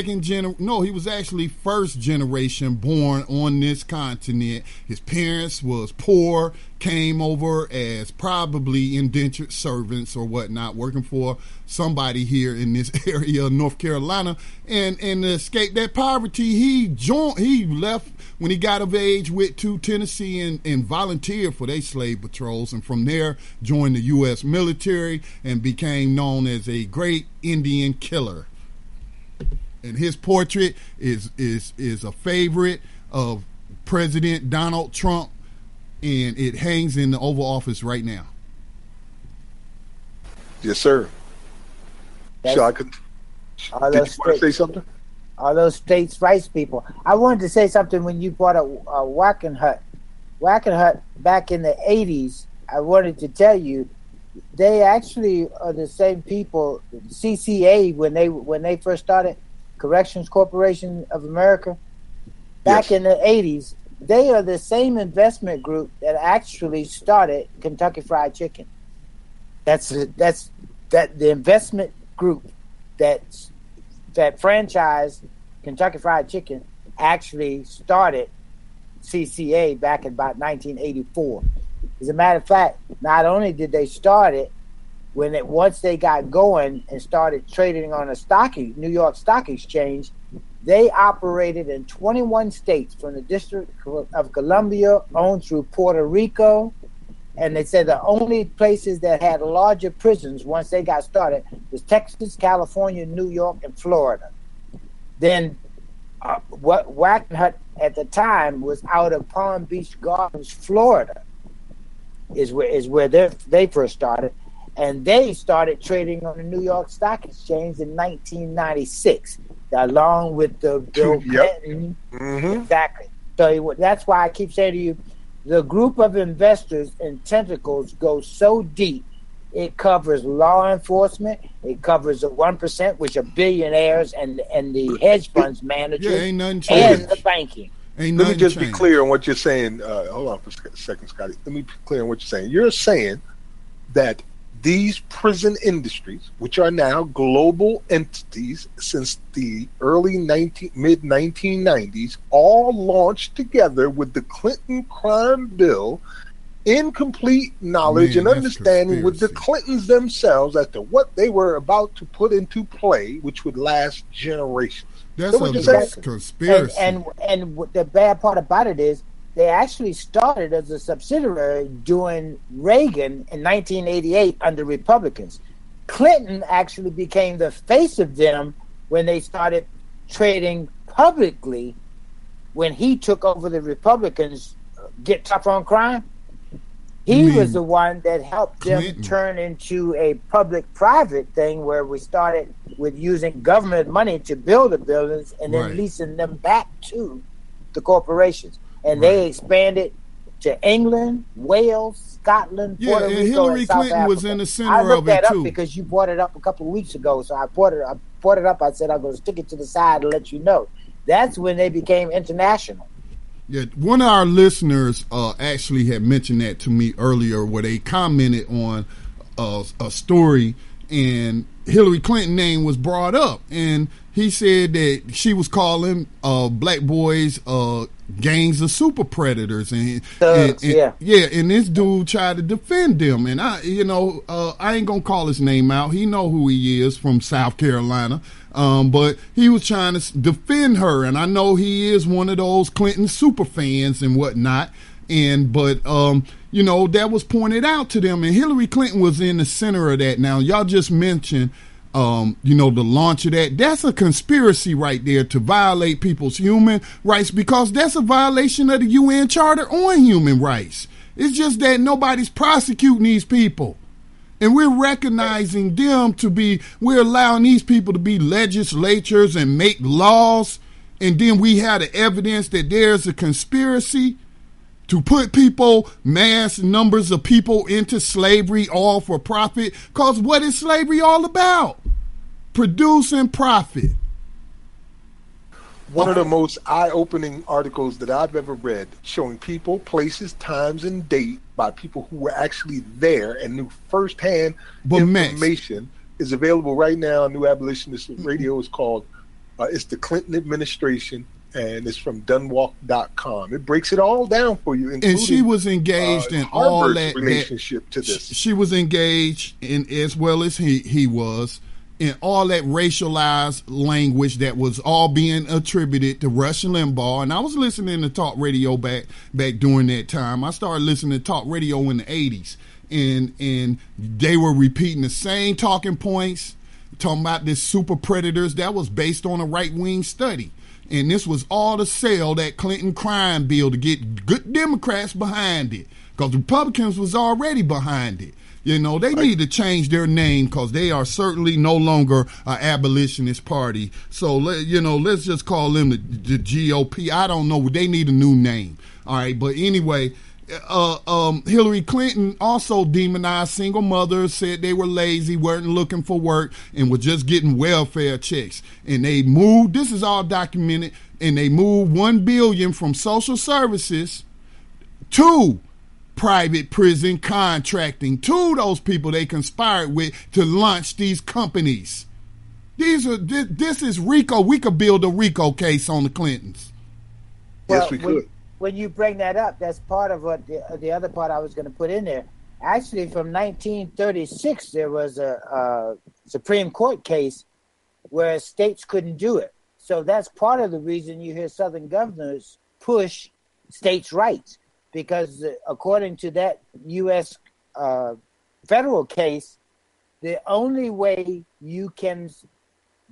actually first generation born on this continent. His parents was poor, came over as probably indentured servants or whatnot, working for somebody here in this area of North Carolina, and to escape that poverty, he left when he got of age, went to Tennessee and volunteered for their slave patrols, and from there joined the U.S. military and became known as a great Indian killer. And his portrait is a favorite of President Donald Trump, and it hangs in the Oval Office right now. Yes, sir. Did you want to say something? All those states' rights people. I wanted to say something when you brought up Wackenhut. Wackenhut back in the 80s, I wanted to tell you, they actually are the same people, CCA, when they first started, Corrections Corporation of America, back in the 80s, they are the same investment group that actually started Kentucky Fried Chicken. The investment group that franchise Kentucky Fried Chicken actually started CCA back in about 1984. As a matter of fact, not only did they start it, once they got going and started trading on a New York Stock Exchange, they operated in 21 states from the District of Columbia on through Puerto Rico. And they said the only places that had larger prisons once they got started was Texas, California, New York, and Florida. Then Wackenhut at the time was out of Palm Beach Gardens, Florida, is where they first started. And they started trading on the New York Stock Exchange in 1996, along with the Bill Clinton. Mm-hmm. Exactly. So that's why I keep saying to you, the group of investors and tentacles go so deep. It covers law enforcement. It covers the 1%, which are billionaires and the hedge funds managers, ain't nothing and changed. the banking. Ain't Let me nothing just changed. be clear on what you're saying. Hold on for a second, Scotty. Let me be clear on what you're saying. You're saying that these prison industries, which are now global entities since the mid-1990s, all launched together with the Clinton crime bill in complete knowledge and understanding with the Clintons themselves as to what they were about to put into play, which would last generations. That's a conspiracy. And the bad part about it is they actually started as a subsidiary during Reagan in 1988 under Republicans. Clinton actually became the face of them when they started trading publicly when he took over the Republicans' Get Tough on Crime. He was the one that helped them turn into a public-private thing where we started with using government money to build the buildings and then leasing them back to the corporations. And they expanded to England, Wales, Scotland, Puerto Rico, and Hillary and South Clinton Africa. was in the center I looked of that it up too. because you brought it up a couple of weeks ago. So I brought it up. I said I'm going to stick it to the side and let you know. That's when they became international. Yeah, one of our listeners actually had mentioned that to me earlier, where they commented on a story, and Hillary Clinton's name was brought up, and he said that she was calling black boys gangs of super predators, and this dude tried to defend them, and I ain't gonna call his name out. He know who he is from South Carolina. But he was trying to defend her, and I know he is one of those Clinton super fans and whatnot. But that was pointed out to them, and Hillary Clinton was in the center of that. Now, y'all just mentioned, the launch of that. That's a conspiracy right there to violate people's human rights, because that's a violation of the UN Charter on Human Rights. It's just that nobody's prosecuting these people. And we're recognizing them we're allowing these people to be legislatures and make laws. And then we have the evidence that there's a conspiracy to put mass numbers of people into slavery, all for profit. Because what is slavery all about? Produce and profit. One of the most eye-opening articles that I've ever read, showing people, places, times, and date by people who were actually there and knew firsthand information, is available right now on New Abolitionist Radio. It's called, it's the Clinton Administration, and it's from Dunwalk.com. It breaks it all down for you, including, and she was engaged in Harvard's all that relationship to this. She was engaged in, as well as he was, in all that racialized language that was all being attributed to Rush Limbaugh. And I was listening to talk radio back during that time. I started listening to talk radio in the 80s. And they were repeating the same talking points, talking about this super predators. That was based on a right-wing study. And this was all to sell that Clinton crime bill to get good Democrats behind it, because Republicans was already behind it. They need to change their name, because they are certainly no longer an abolitionist party. So, let's just call them the GOP. I don't know. They need a new name. All right. But anyway, Hillary Clinton also demonized single mothers, said they were lazy, weren't looking for work, and were just getting welfare checks. And they moved, this is all documented, and they moved $1 billion from social services to private prison contracting to those people they conspired with to launch these companies. This is RICO. We could build a RICO case on the Clintons. Well, yes, we could. When you bring that up, that's part of what the other part I was going to put in there. Actually, from 1936, there was a Supreme Court case where states couldn't do it. So that's part of the reason you hear Southern governors push states' rights, because according to that U.S. Federal case, the only way you can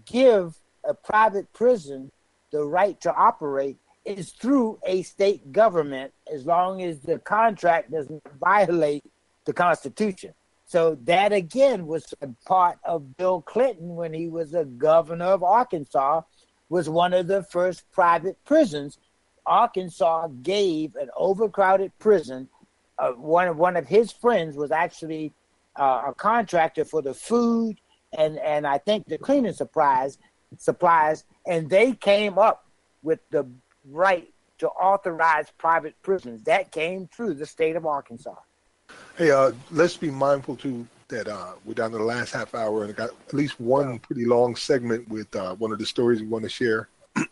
give a private prison the right to operate is through a state government, as long as the contract doesn't violate the Constitution. So that, again, was a part of Bill Clinton when he was a governor of Arkansas, was one of the first private prisons. Arkansas gave an overcrowded prison. One of his friends was actually a contractor for the food and I think the cleaning supplies, and they came up with the right to authorize private prisons. That came through the state of Arkansas. Hey, let's be mindful too that we're down to the last half hour, and I got at least one pretty long segment with one of the stories we want to share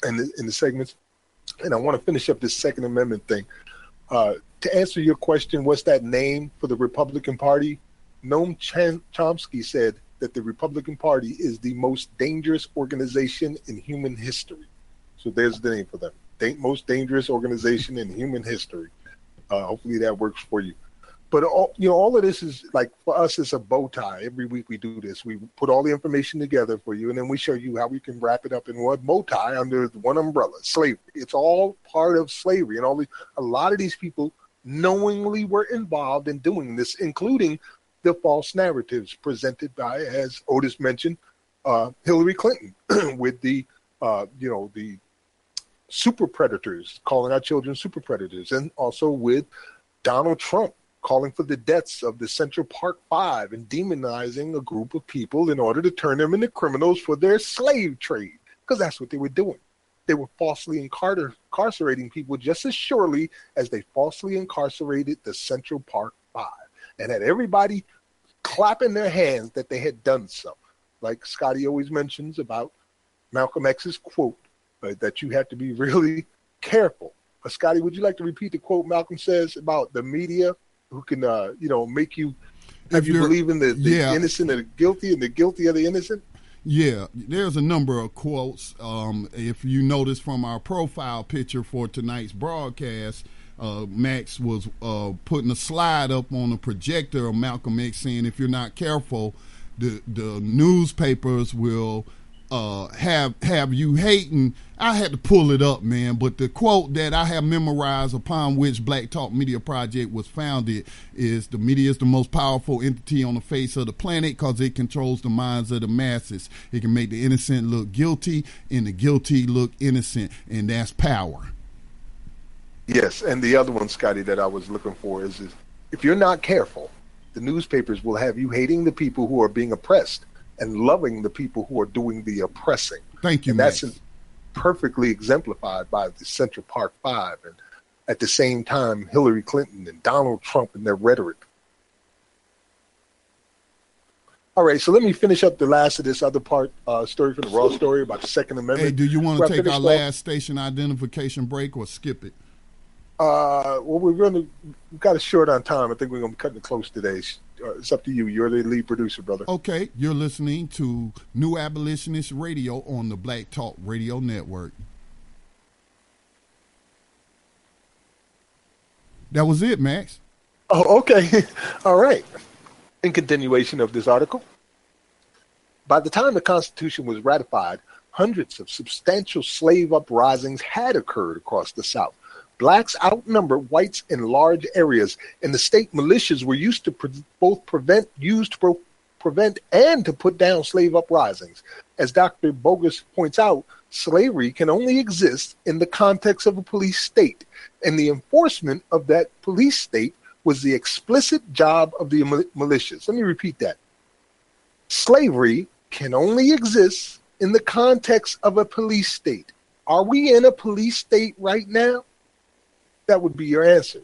in the segments. And I want to finish up this Second Amendment thing. To answer your question, what's that name for the Republican Party? Noam Chomsky said that the Republican Party is the most dangerous organization in human history. So there's the name for them. Most dangerous organization in human history. Hopefully that works for you. But all of this is like, for us, it's a bow tie. Every week we do this. We put all the information together for you, and then we show you how we can wrap it up in one bow tie under one umbrella: slavery. It's all part of slavery, and a lot of these people knowingly were involved in doing this, including the false narratives presented by, as Otis mentioned, Hillary Clinton with the super predators, calling our children super predators, and also with Donald Trump calling for the deaths of the Central Park Five and demonizing a group of people in order to turn them into criminals for their slave trade, because that's what they were doing. They were falsely incarcerating people just as surely as they falsely incarcerated the Central Park Five, and had everybody clapping their hands that they had done so. Like Scotty always mentions about Malcolm X's quote, that you have to be really careful. Scotty, would you like to repeat the quote Malcolm says about the media who can, make you believe in the innocent and the guilty and the guilty of the innocent? Yeah, there's a number of quotes. If you notice from our profile picture for tonight's broadcast, Max was putting a slide up on a projector of Malcolm X saying, if you're not careful, the newspapers will have you hating. I had to pull it up, man, but the quote that I have memorized upon which Black Talk Media Project was founded is: the media is the most powerful entity on the face of the planet because it controls the minds of the masses. It can make the innocent look guilty and the guilty look innocent, and that's power. Yes, and the other one, Scotty, that I was looking for is if you're not careful, the newspapers will have you hating the people who are being oppressed and loving the people who are doing the oppressing. Thank you, and Max. That's perfectly exemplified by the Central Park Five, and at the same time, Hillary Clinton and Donald Trump and their rhetoric. All right, so let me finish up the last of this other part, story from the Raw story about the Second Amendment. Hey, do you want to take our last station identification break or skip it? Well, we've got a short on time. I think we're going to be cutting it close today. It's up to you. You're the lead producer, brother. Okay, you're listening to New Abolitionist Radio on the Black Talk Radio Network. That was it, Max. Oh, okay. All right. In continuation of this article, by the time the Constitution was ratified, hundreds of substantial slave uprisings had occurred across the South. Blacks outnumbered whites in large areas, and the state militias were used to both prevent and to put down slave uprisings. As Dr. Bogus points out, slavery can only exist in the context of a police state, and the enforcement of that police state was the explicit job of the militias. Let me repeat that. Slavery can only exist in the context of a police state. Are we in a police state right now? That would be your answer.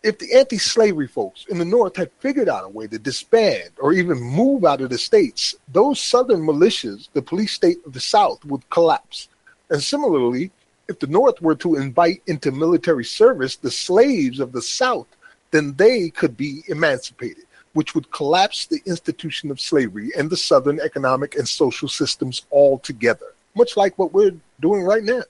if the anti-slavery folks in the North had figured out a way to disband or even move out of the states, those Southern militias, the police state of the South, would collapse. And similarly, if the North were to invite into military service the slaves of the South, then they could be emancipated, which would collapse the institution of slavery and the Southern economic and social systems altogether, much like what we're doing right now.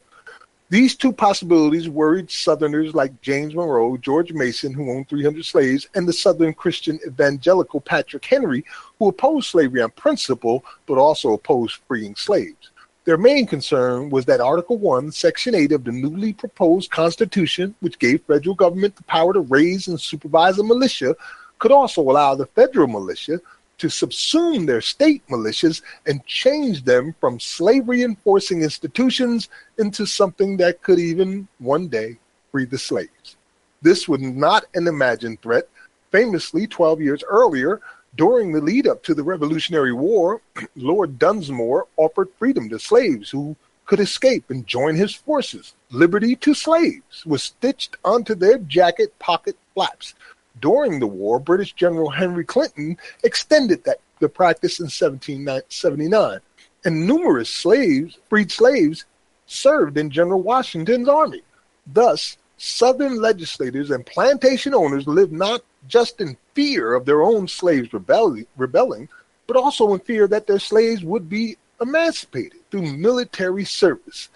These two possibilities worried Southerners like James Monroe, George Mason, who owned 300 slaves, and the Southern Christian evangelical Patrick Henry, who opposed slavery on principle, but also opposed freeing slaves. Their main concern was that Article 1, Section 8 of the newly proposed Constitution, which gave federal government the power to raise and supervise a militia, could also allow the federal militia to subsume their state militias and change them from slavery-enforcing institutions into something that could even one day free the slaves. This was not an imagined threat. Famously, 12 years earlier, during the lead-up to the Revolutionary War, Lord Dunsmore offered freedom to slaves who could escape and join his forces. Liberty to slaves was stitched onto their jacket pocket flaps. During the war, British General Henry Clinton extended the practice in 1779, and numerous freed slaves, served in General Washington's army. Thus, Southern legislators and plantation owners lived not just in fear of their own slaves rebelling, but also in fear that their slaves would be emancipated through military service.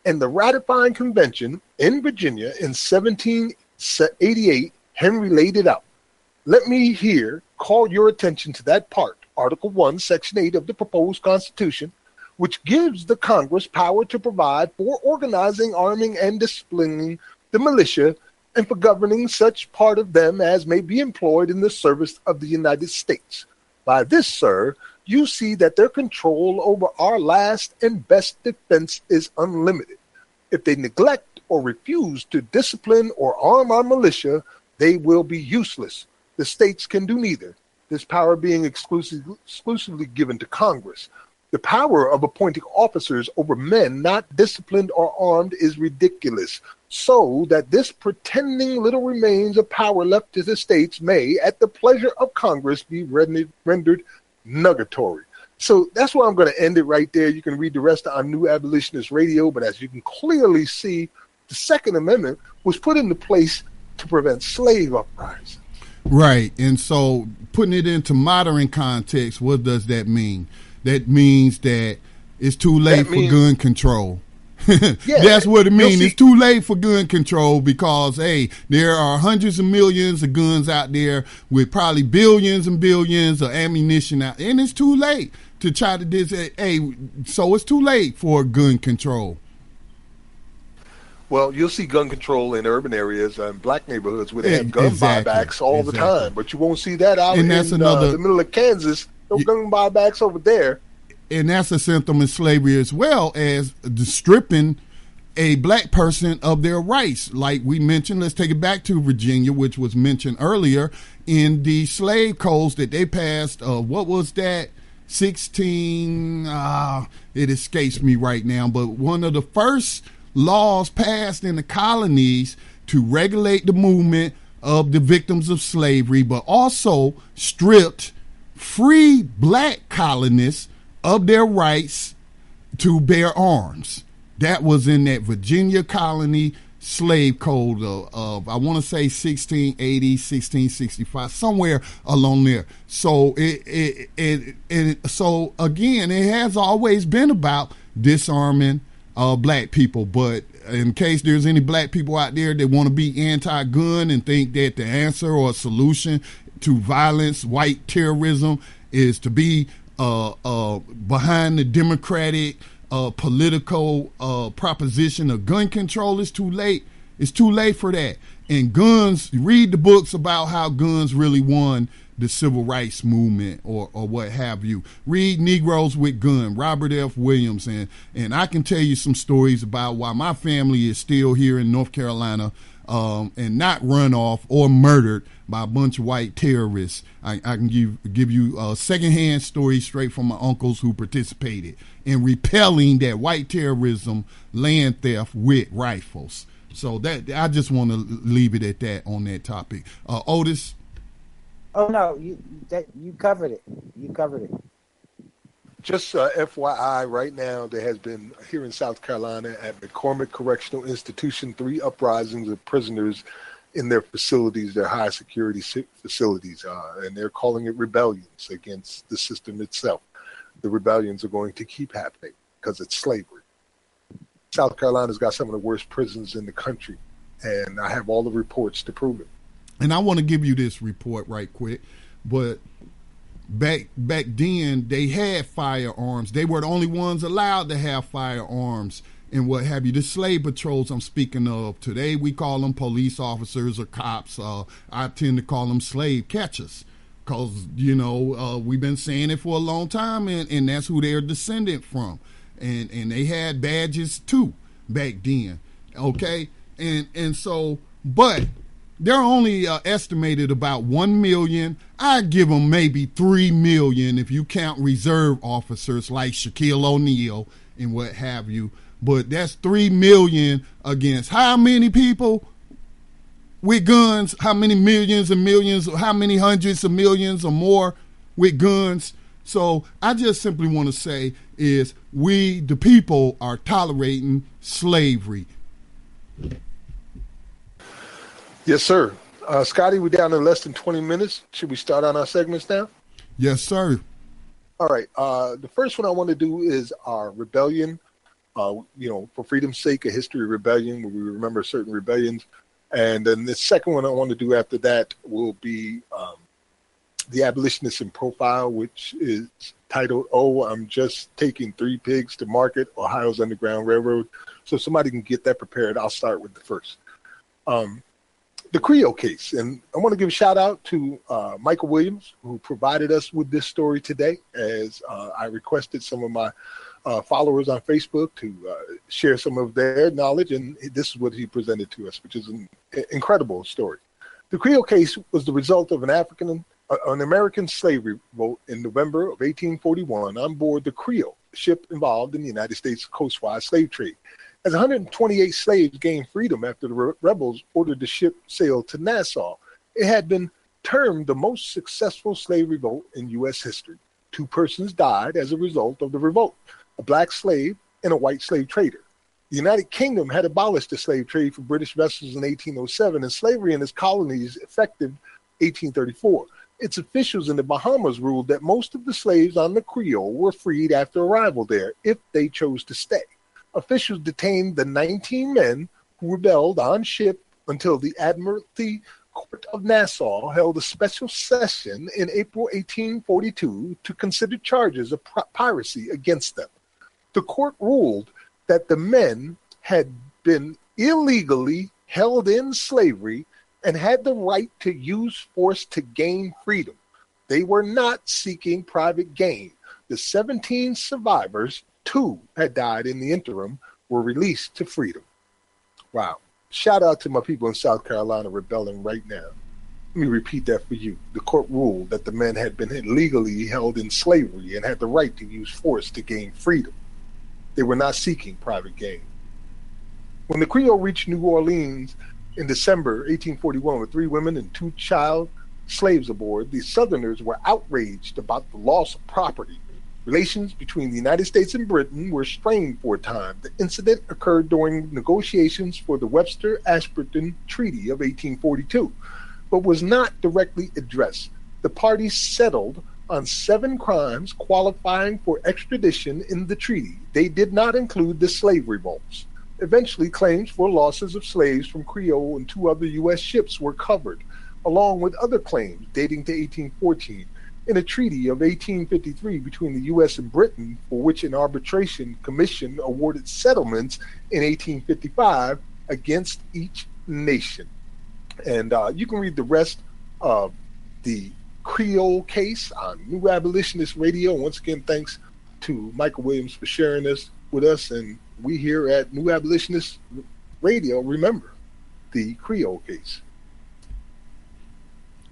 And the ratifying convention in Virginia in 1788, Henry laid it out. Let me here call your attention to that part, Article 1, Section 8 of the proposed Constitution, which gives the Congress power to provide for organizing, arming, and disciplining the militia, and for governing such part of them as may be employed in the service of the United States. By this, sir, you see that their control over our last and best defense is unlimited. If they neglect or refuse to discipline or arm our militia, they will be useless. The states can do neither, this power being exclusively given to Congress. The power of appointing officers over men not disciplined or armed is ridiculous, so that this pretending little remains of power left to the states may, at the pleasure of Congress, be rendered nugatory. So that's why I'm going to end it right there. You can read the rest on New Abolitionist Radio, but as you can clearly see, the Second Amendment was put into place to prevent slave uprisings. Right. And so putting it into modern context, what does that mean? That means that it's too late for gun control. Yeah, that's what it means. It's too late for gun control because, hey, there are hundreds of millions of guns out there with probably billions and billions of ammunition out, and it's too late to try to so it's too late for gun control. Well, you'll see gun control in urban areas and black neighborhoods where they have gun buybacks all the time, but you won't see that out in the middle of Kansas. No gun buybacks over there. And that's a symptom of slavery as well as stripping a black person of their rights. Like we mentioned, let's take it back to Virginia, which was mentioned earlier in the slave codes that they passed. What was that? 16, it escapes me right now, but one of the first laws passed in the colonies to regulate the movement of the victims of slavery, but also stripped free black colonists of their rights to bear arms. That was in that Virginia colony slave code of I want to say 1680, 1665, somewhere along there. So so again, it has always been about disarming black people. But in case there's any black people out there that want to be anti-gun and think that the answer or solution to violence, white terrorism, is to be behind the democratic political proposition of gun control, is too late. It's too late for that. And guns, read the books about how guns really won the civil rights movement or what have you. Read Negroes with Gun, Robert F. Williams. And I can tell you some stories about why my family is still here in North Carolina and not run off or murdered by a bunch of white terrorists. I can give you secondhand stories straight from my uncles who participated in repelling that white terrorism, land theft with rifles. So that I just want to leave it at that on that topic. Otis. Oh no, you covered it. You covered it. Just FYI, right now there has been here in South Carolina at McCormick Correctional Institution 3 uprisings of prisoners in their facilities, their high security facilities, and they're calling it rebellions against the system itself. The rebellions are going to keep happening because it's slavery. South Carolina's got some of the worst prisons in the country, and I have all the reports to prove it. And I want to give you this report right quick, but back then they had firearms. They were the only ones allowed to have firearms and what have you. The slave patrols I'm speaking of today, we call them police officers or cops. I tend to call them slave catchers because, we've been saying it for a long time, and that's who they're descended from. And they had badges too back then, okay? And so, but they're only estimated about 1 million. I give them maybe 3 million if you count reserve officers like Shaquille O'Neal and what have you. But that's 3 million against how many people with guns? How many millions and millions? How many hundreds of millions or more with guns? So I just simply want to say is we, the people, are tolerating slavery. Yes, sir. Scotty, we're down in less than 20 minutes. Should we start on our segments now? Yes, sir. All right. The first one I want to do is our rebellion. For freedom's sake, a history of rebellion, where we remember certain rebellions. And then the second one I want to do after that will be the Abolitionist in Profile, which is titled, "Oh, I'm Just Taking 3 Pigs to Market, Ohio's Underground Railroad." So if somebody can get that prepared, I'll start with the first. The Creole case. And I want to give a shout out to Michael Williams, who provided us with this story today, as I requested some of my followers on Facebook to share some of their knowledge. And this is what he presented to us, which is an incredible story. The Creole case was the result of an American slavery revolt in November of 1841 on board the Creole, ship involved in the United States coastwise slave trade. As 128 slaves gained freedom after the rebels ordered the ship sail to Nassau, it had been termed the most successful slave revolt in U.S. history. 2 persons died as a result of the revolt, a black slave and a white slave trader. The United Kingdom had abolished the slave trade for British vessels in 1807, and slavery in its colonies effective 1834. Its officials in the Bahamas ruled that most of the slaves on the Creole were freed after arrival there, if they chose to stay. Officials detained the 19 men who rebelled on ship until the Admiralty Court of Nassau held a special session in April 1842 to consider charges of piracy against them. The court ruled that the men had been illegally held in slavery and had the right to use force to gain freedom. They were not seeking private gain. The 17 survivors, 2 had died in the interim, were released to freedom. Wow. Shout out to my people in South Carolina rebelling right now. Let me repeat that for you. The court ruled that the men had been illegally held in slavery and had the right to use force to gain freedom. They were not seeking private gain. When the Creole reached New Orleans in December 1841 with 3 women and 2 child slaves aboard, the Southerners were outraged about the loss of property. Relations between the United States and Britain were strained for a time. The incident occurred during negotiations for the Webster-Ashburton Treaty of 1842, but was not directly addressed. The parties settled on 7 crimes qualifying for extradition in the treaty. They did not include the slave revolts. Eventually, claims for losses of slaves from Creole and 2 other U.S. ships were covered, along with other claims dating to 1814. In a treaty of 1853 between the U.S. and Britain, for which an arbitration commission awarded settlements in 1855 against each nation. And you can read the rest of the Creole case on New Abolitionist Radio. Once again, thanks to Michael Williams for sharing this with us. And we here at New Abolitionist Radio remember the Creole case.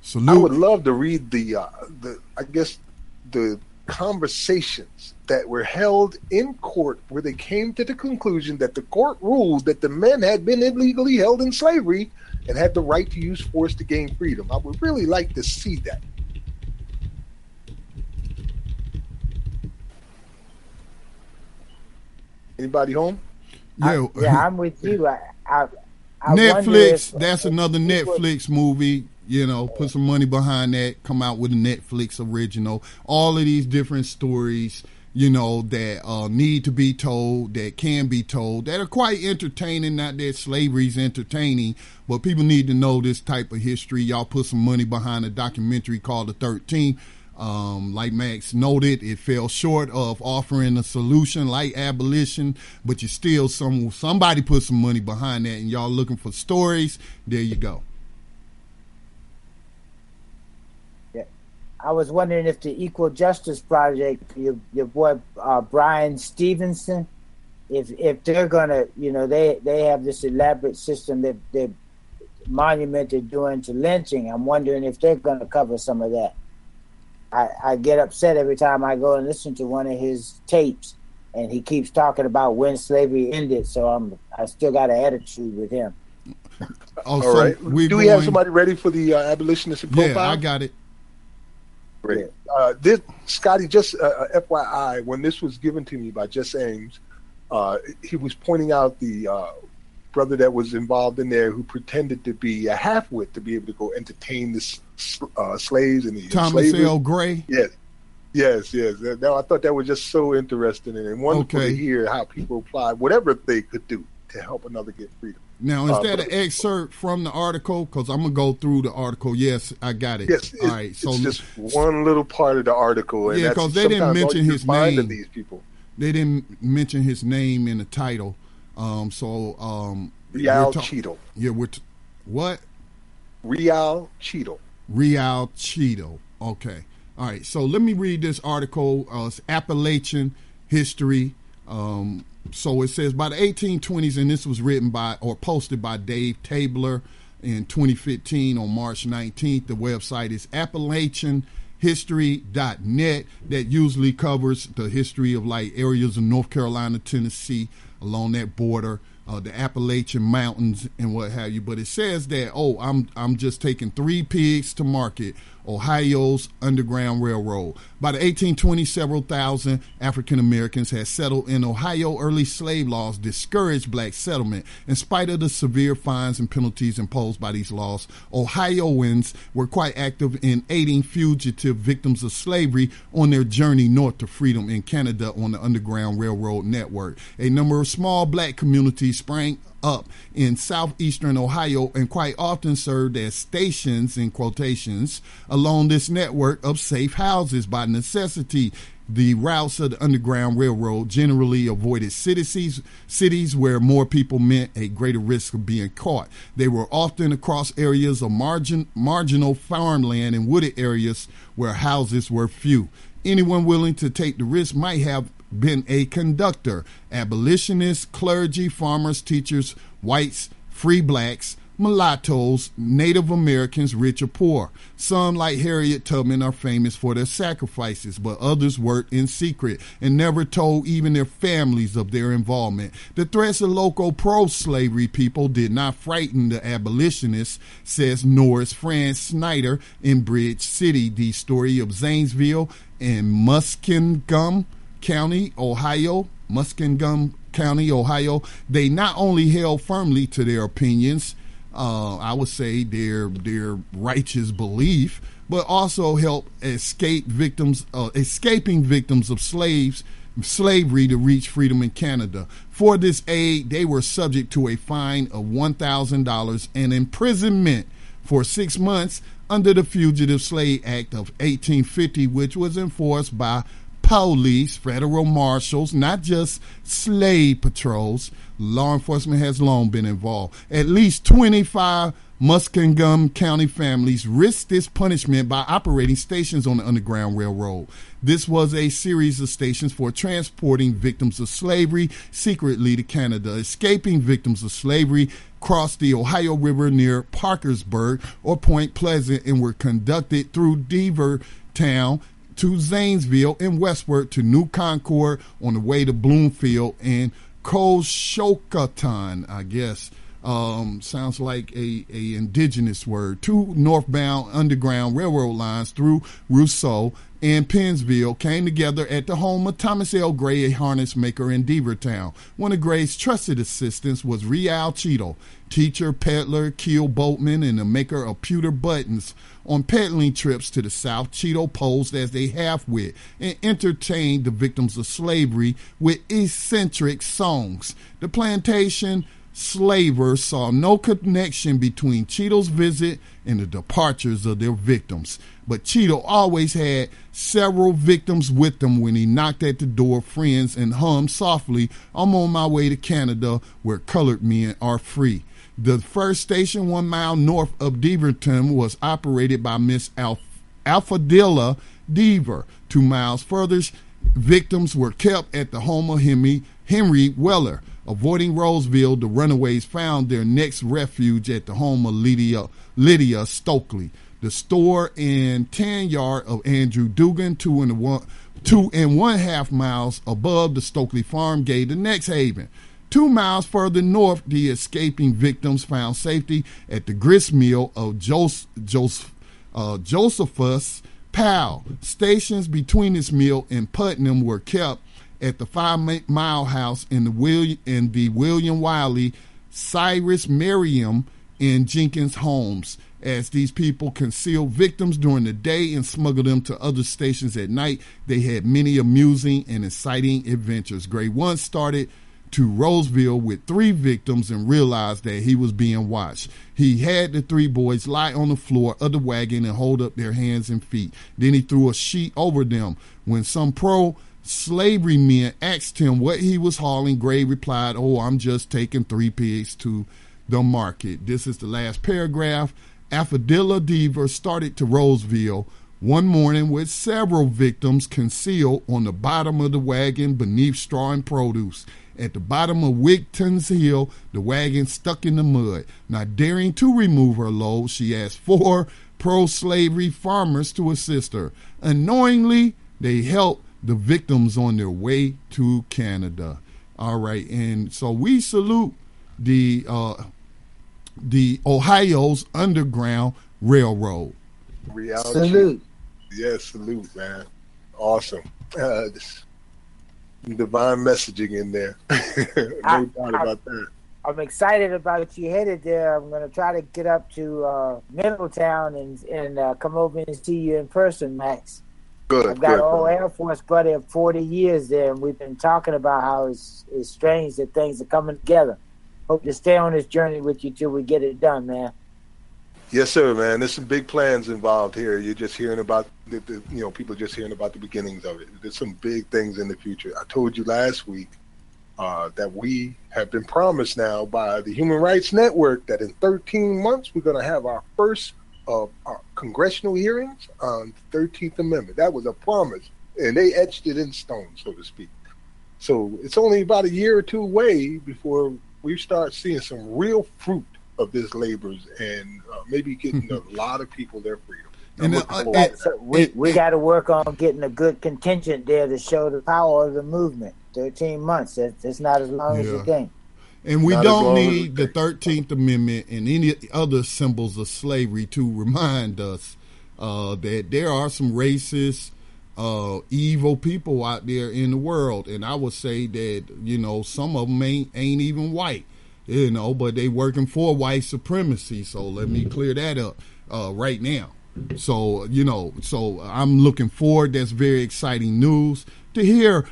Salute. I would love to read the conversations that were held in court where they came to the conclusion that the court ruled that the men had been illegally held in slavery and had the right to use force to gain freedom. I would really like to see that. Anybody home? Yeah, I'm with you. I Netflix, that's another Netflix movie. You know, put some money behind that, come out with a Netflix original. All of these different stories, you know, that need to be told, that can be told, that are quite entertaining. Not that slavery's entertaining, but people need to know this type of history. Y'all put some money behind a documentary called The 13th. Like Max noted, it fell short of offering a solution like abolition, but you still somebody put some money behind that, and y'all looking for stories. There you go. Yeah, I was wondering if the Equal Justice Project, your boy Brian Stevenson, if they're gonna, you know, they have this elaborate system that they're monumented doing to lynching. I'm wondering if they're gonna cover some of that. I get upset every time I go and listen to one of his tapes, and he keeps talking about when slavery ended. So I still got an attitude with him. All right. Do we have somebody ready for the abolitionist profile? Yeah, I got it. Great. This, Scotty, just FYI, when this was given to me by Jess Ames, he was pointing out the brother that was involved in there who pretended to be a half-wit to be able to go entertain the slaves and the Thomas L. Gray. Yes. Now I thought that was just so interesting and wonderful to hear how people apply whatever they could do to help another get freedom. Now, is that an excerpt from the article? Because I'm gonna go through the article. Yes, I got it. Yes. All right. So it's just one little part of the article. And because they didn't mention his name. Of these people. They didn't mention his name in the title. Real Cheeto. Yeah, what? Real Cheeto. Real Cheeto. Okay. All right. So let me read this article. It's Appalachian history. So it says by the 1820s, and this was written by or posted by Dave Tabler in 2015 on March 19th. The website is AppalachianHistory.net. That usually covers the history of like areas of North Carolina, Tennessee, along that border, the Appalachian Mountains and what have you. But it says that, I'm just taking 3 pigs to market, Ohio's Underground Railroad. By the 1820s, several thousand African Americans had settled in Ohio. Early slave laws discouraged black settlement. In spite of the severe fines and penalties imposed by these laws, Ohioans were quite active in aiding fugitive victims of slavery on their journey north to freedom in Canada on the Underground Railroad network. A number of small black communities sprang up in southeastern Ohio and quite often served as stations, in quotations, along this network of safe houses. By necessity, the routes of the Underground Railroad generally avoided cities where more people meant a greater risk of being caught. They were often across areas of marginal farmland and wooded areas where houses were few. Anyone willing to take the risk might have been a conductor. Abolitionists, clergy, farmers, teachers, whites, free blacks, mulattoes, Native Americans, rich or poor. Some, like Harriet Tubman, are famous for their sacrifices, but others worked in secret and never told even their families of their involvement. The threats of local pro-slavery people did not frighten the abolitionists, says Norris Franz Snyder in Bridge City, the story of Zanesville and Muskingum County, Ohio. They not only held firmly to their opinions, I would say their righteous belief, but also helped escaping victims of slavery to reach freedom in Canada. For this aid, they were subject to a fine of $1,000 and imprisonment for 6 months under the Fugitive Slave Act of 1850, which was enforced by police, federal marshals, not just slave patrols. Law enforcement has long been involved. At least 25 Muskingum County families risked this punishment by operating stations on the Underground Railroad. This was a series of stations for transporting victims of slavery secretly to Canada. Escaping victims of slavery crossed the Ohio River near Parkersburg or Point Pleasant and were conducted through Beavertown to Zanesville and westward to New Concord on the way to Bloomfield and Coshocton, I guess. Sounds like a indigenous word. 2 northbound Underground Railroad lines through Rousseau and Pennsville came together at the home of Thomas L. Gray, a harness maker in Beavertown. One of Gray's trusted assistants was Real Cheeto, teacher, peddler, keel boatman, and the maker of pewter buttons. On peddling trips to the South, Cheeto posed as a half-wit and entertained the victims of slavery with eccentric songs. The plantation slavers saw no connection between Cheeto's visit and the departures of their victims. But Cheeto always had several victims with him when he knocked at the door of friends and hummed softly, "I'm on my way to Canada where colored men are free." The first station 1 mile north of Beaverton was operated by Miss Alphadilla Deaver. 2 miles further, victims were kept at the home of Henry Weller. Avoiding Roseville, the runaways found their next refuge at the home of Lydia Stokely. The store and tan yard of Andrew Dugan, 2.5 miles above the Stokely farm, gave the next haven. 2 miles further north, the escaping victims found safety at the grist mill of Josephus Powell. Stations between this mill and Putnam were kept at the 5 Mile House in the William Wiley, Cyrus Merriam, and Jenkins homes. As these people concealed victims during the day and smuggled them to other stations at night, they had many amusing and exciting adventures. Gray once started to Roseville with 3 victims and realized that he was being watched. He had the 3 boys lie on the floor of the wagon and hold up their hands and feet. Then he threw a sheet over them. When some pro-slavery men asked him what he was hauling, Gray replied, "Oh, I'm just taking 3 pigs to the market." This is the last paragraph. Alphadilla Deaver started to Roseville one morning with several victims concealed on the bottom of the wagon beneath straw and produce. At the bottom of Wigton's Hill, the wagon stuck in the mud. Not daring to remove her load, she asked 4 pro-slavery farmers to assist her. Unknowingly, they helped the victims on their way to Canada. All right, and so we salute the Ohio's Underground Railroad. Reality. Salute. Yes, salute, man. Awesome. Divine messaging in there. No doubt about that. I'm excited about you headed there. I'm going to try to get up to Middletown and come over and see you in person, Max. Good. I've got an old Air Force buddy of 40 years there, and we've been talking about how it's strange that things are coming together. Hope to stay on this journey with you till we get it done, man. Yes, sir, man. There's some big plans involved here. You're just hearing about people just hearing about the beginnings of it. There's some big things in the future. I told you last week that we have been promised now by the Human Rights Network that in 13 months we're going to have our first our congressional hearings on the 13th Amendment. That was a promise, and they etched it in stone, so to speak. So it's only about a year or two away before we start seeing some real fruit of this labors and maybe getting a lot of people their freedom. We got to work on getting a good contingent there to show the power of the movement. 13 months, that's not as long as you think. And we don't need the 13th Amendment and any other symbols of slavery to remind us that there are some racist, evil people out there in the world. And I would say that, some of them ain't even white. But they working for white supremacy. So let me clear that up right now. So, so I'm looking forward. That's very exciting news to hear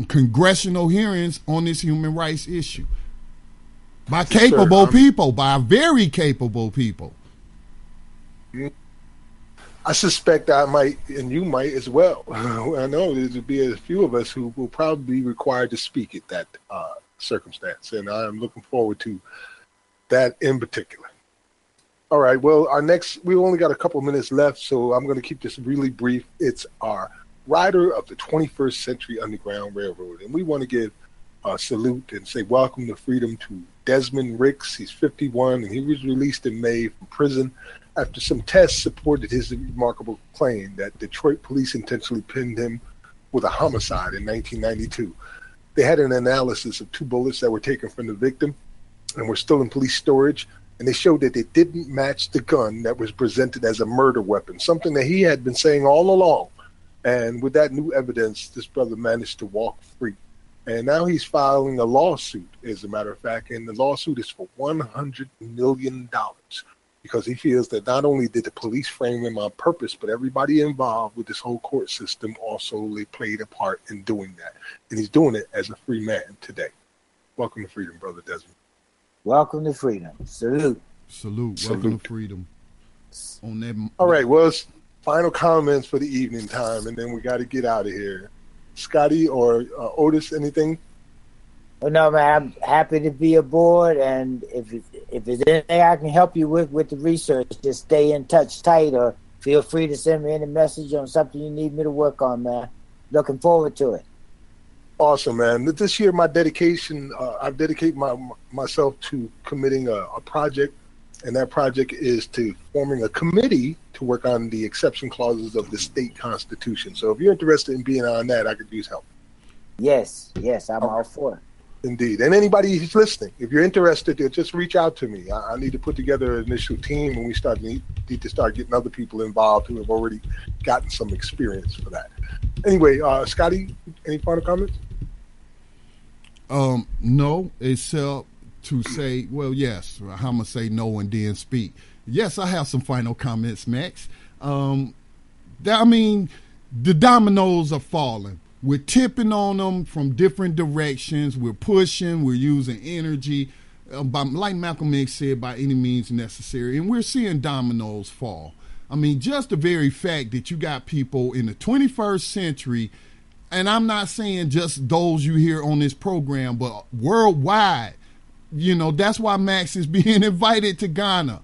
congressional hearings on this human rights issue by capable people, by very capable people. I suspect I might, and you might as well. I know there'll be a few of us who will probably be required to speak at that circumstance, and I'm looking forward to that in particular. All right, well, we only got a couple minutes left, so I'm going to keep this really brief. It's our rider of the 21st Century Underground Railroad, and we want to give a salute and say welcome to freedom to Desmond Ricks. He's 51, and he was released in May from prison after some tests supported his remarkable claim that Detroit police intentionally pinned him with a homicide in 1992. They had an analysis of 2 bullets that were taken from the victim and were still in police storage, and they showed that they didn't match the gun that was presented as a murder weapon, something that he had been saying all along. And with that new evidence, this brother managed to walk free. And now he's filing a lawsuit, as a matter of fact, and the lawsuit is for $100 million because he feels that not only did the police frame him on purpose, but everybody involved with this whole court system also played a part in doing that. And he's doing it as a free man today. Welcome to freedom, Brother Desmond. Welcome to freedom. Salute. Welcome to freedom. On that. All right, well, it's final comments for the evening time, and then we got to get out of here. Scotty or Otis, anything? Well, no, man, I'm happy to be aboard, and if there's anything I can help you with the research, just stay in touch tight, or feel free to send me any message on something you need me to work on, man. Looking forward to it. Awesome, man. This year, my dedication, I've dedicated myself to committing a project, and that project is to forming a committee to work on the exception clauses of the state constitution. So if you're interested in being on that, I could use help. Yes, I'm all for it. Indeed. And anybody who's listening, if you're interested, just reach out to me. I need to put together an initial team, and we need to start getting other people involved who have already gotten some experience for that. Anyway, Scotty, any final comments? No, except to say, well, yes, I'm going to say no and then speak. Yes, I have some final comments, Max. The dominoes are falling. We're tipping on them from different directions. We're pushing. We're using energy. Like Malcolm X said, by any means necessary. And we're seeing dominoes fall. I mean, just the very fact that you got people in the 21st century, and I'm not saying just those you hear on this program, but worldwide, that's why Max is being invited to Ghana.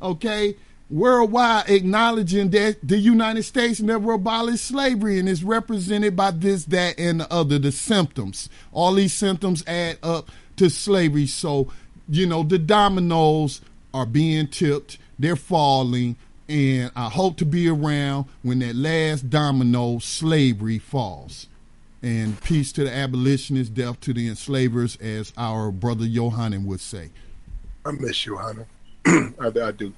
Okay? Worldwide, acknowledging that the United States never abolished slavery, and is represented by this, that, and the other, the symptoms. All these symptoms add up to slavery. So, the dominoes are being tipped. They're falling. And I hope to be around when that last domino, slavery, falls. And peace to the abolitionists, death to the enslavers, as our brother Yohanan would say. I miss Yohanan. I do.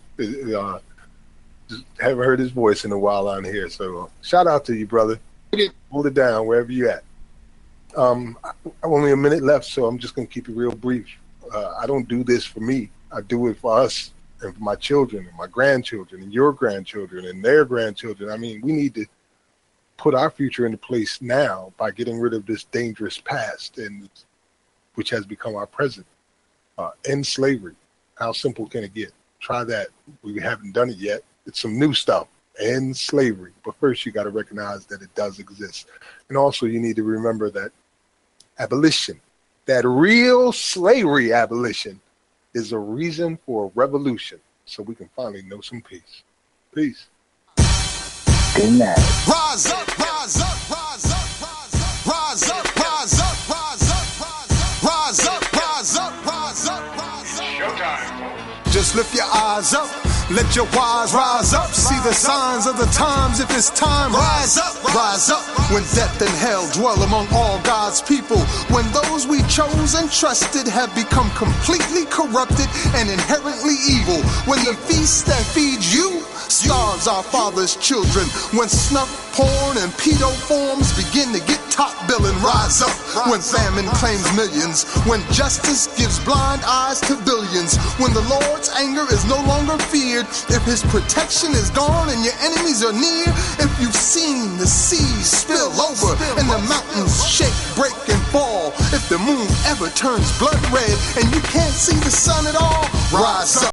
Just haven't heard his voice in a while on here. So shout out to you, brother. Hold it down wherever you at. I'm only a minute left, so I'm just going to keep it real brief. I don't do this for me. I do it for us and for my children and my grandchildren and your grandchildren and their grandchildren. I mean, we need to put our future into place now by getting rid of this dangerous past, and which has become our present. End slavery. How simple can it get? Try that. We haven't done it yet. It's some new stuff. End slavery. But first, you got to recognize that it does exist. And also, you need to remember that abolition, that real slavery abolition, is a reason for a revolution, so we can finally know some peace. Peace. Good night. Rise up, rise up, rise up, rise up, rise up, rise up, rise up, rise up, rise up, rise up. Showtime. Just lift your eyes up. Let your wise rise up. See the signs of the times. If it's time, rise up, rise up. When death and hell dwell among all God's people. When those we chose and trusted have become completely corrupted and inherently evil. When the feast that feeds you starves our father's children. When snuff, porn, and pedo forms begin to get top billing, rise up. When famine claims millions. When justice gives blind eyes to billions. When the Lord's anger is no longer feared. If his protection is gone and your enemies are near. If you've seen the seas spill over and the mountains shake, break, and fall. If the moon ever turns blood red and you can't see the sun at all, rise up.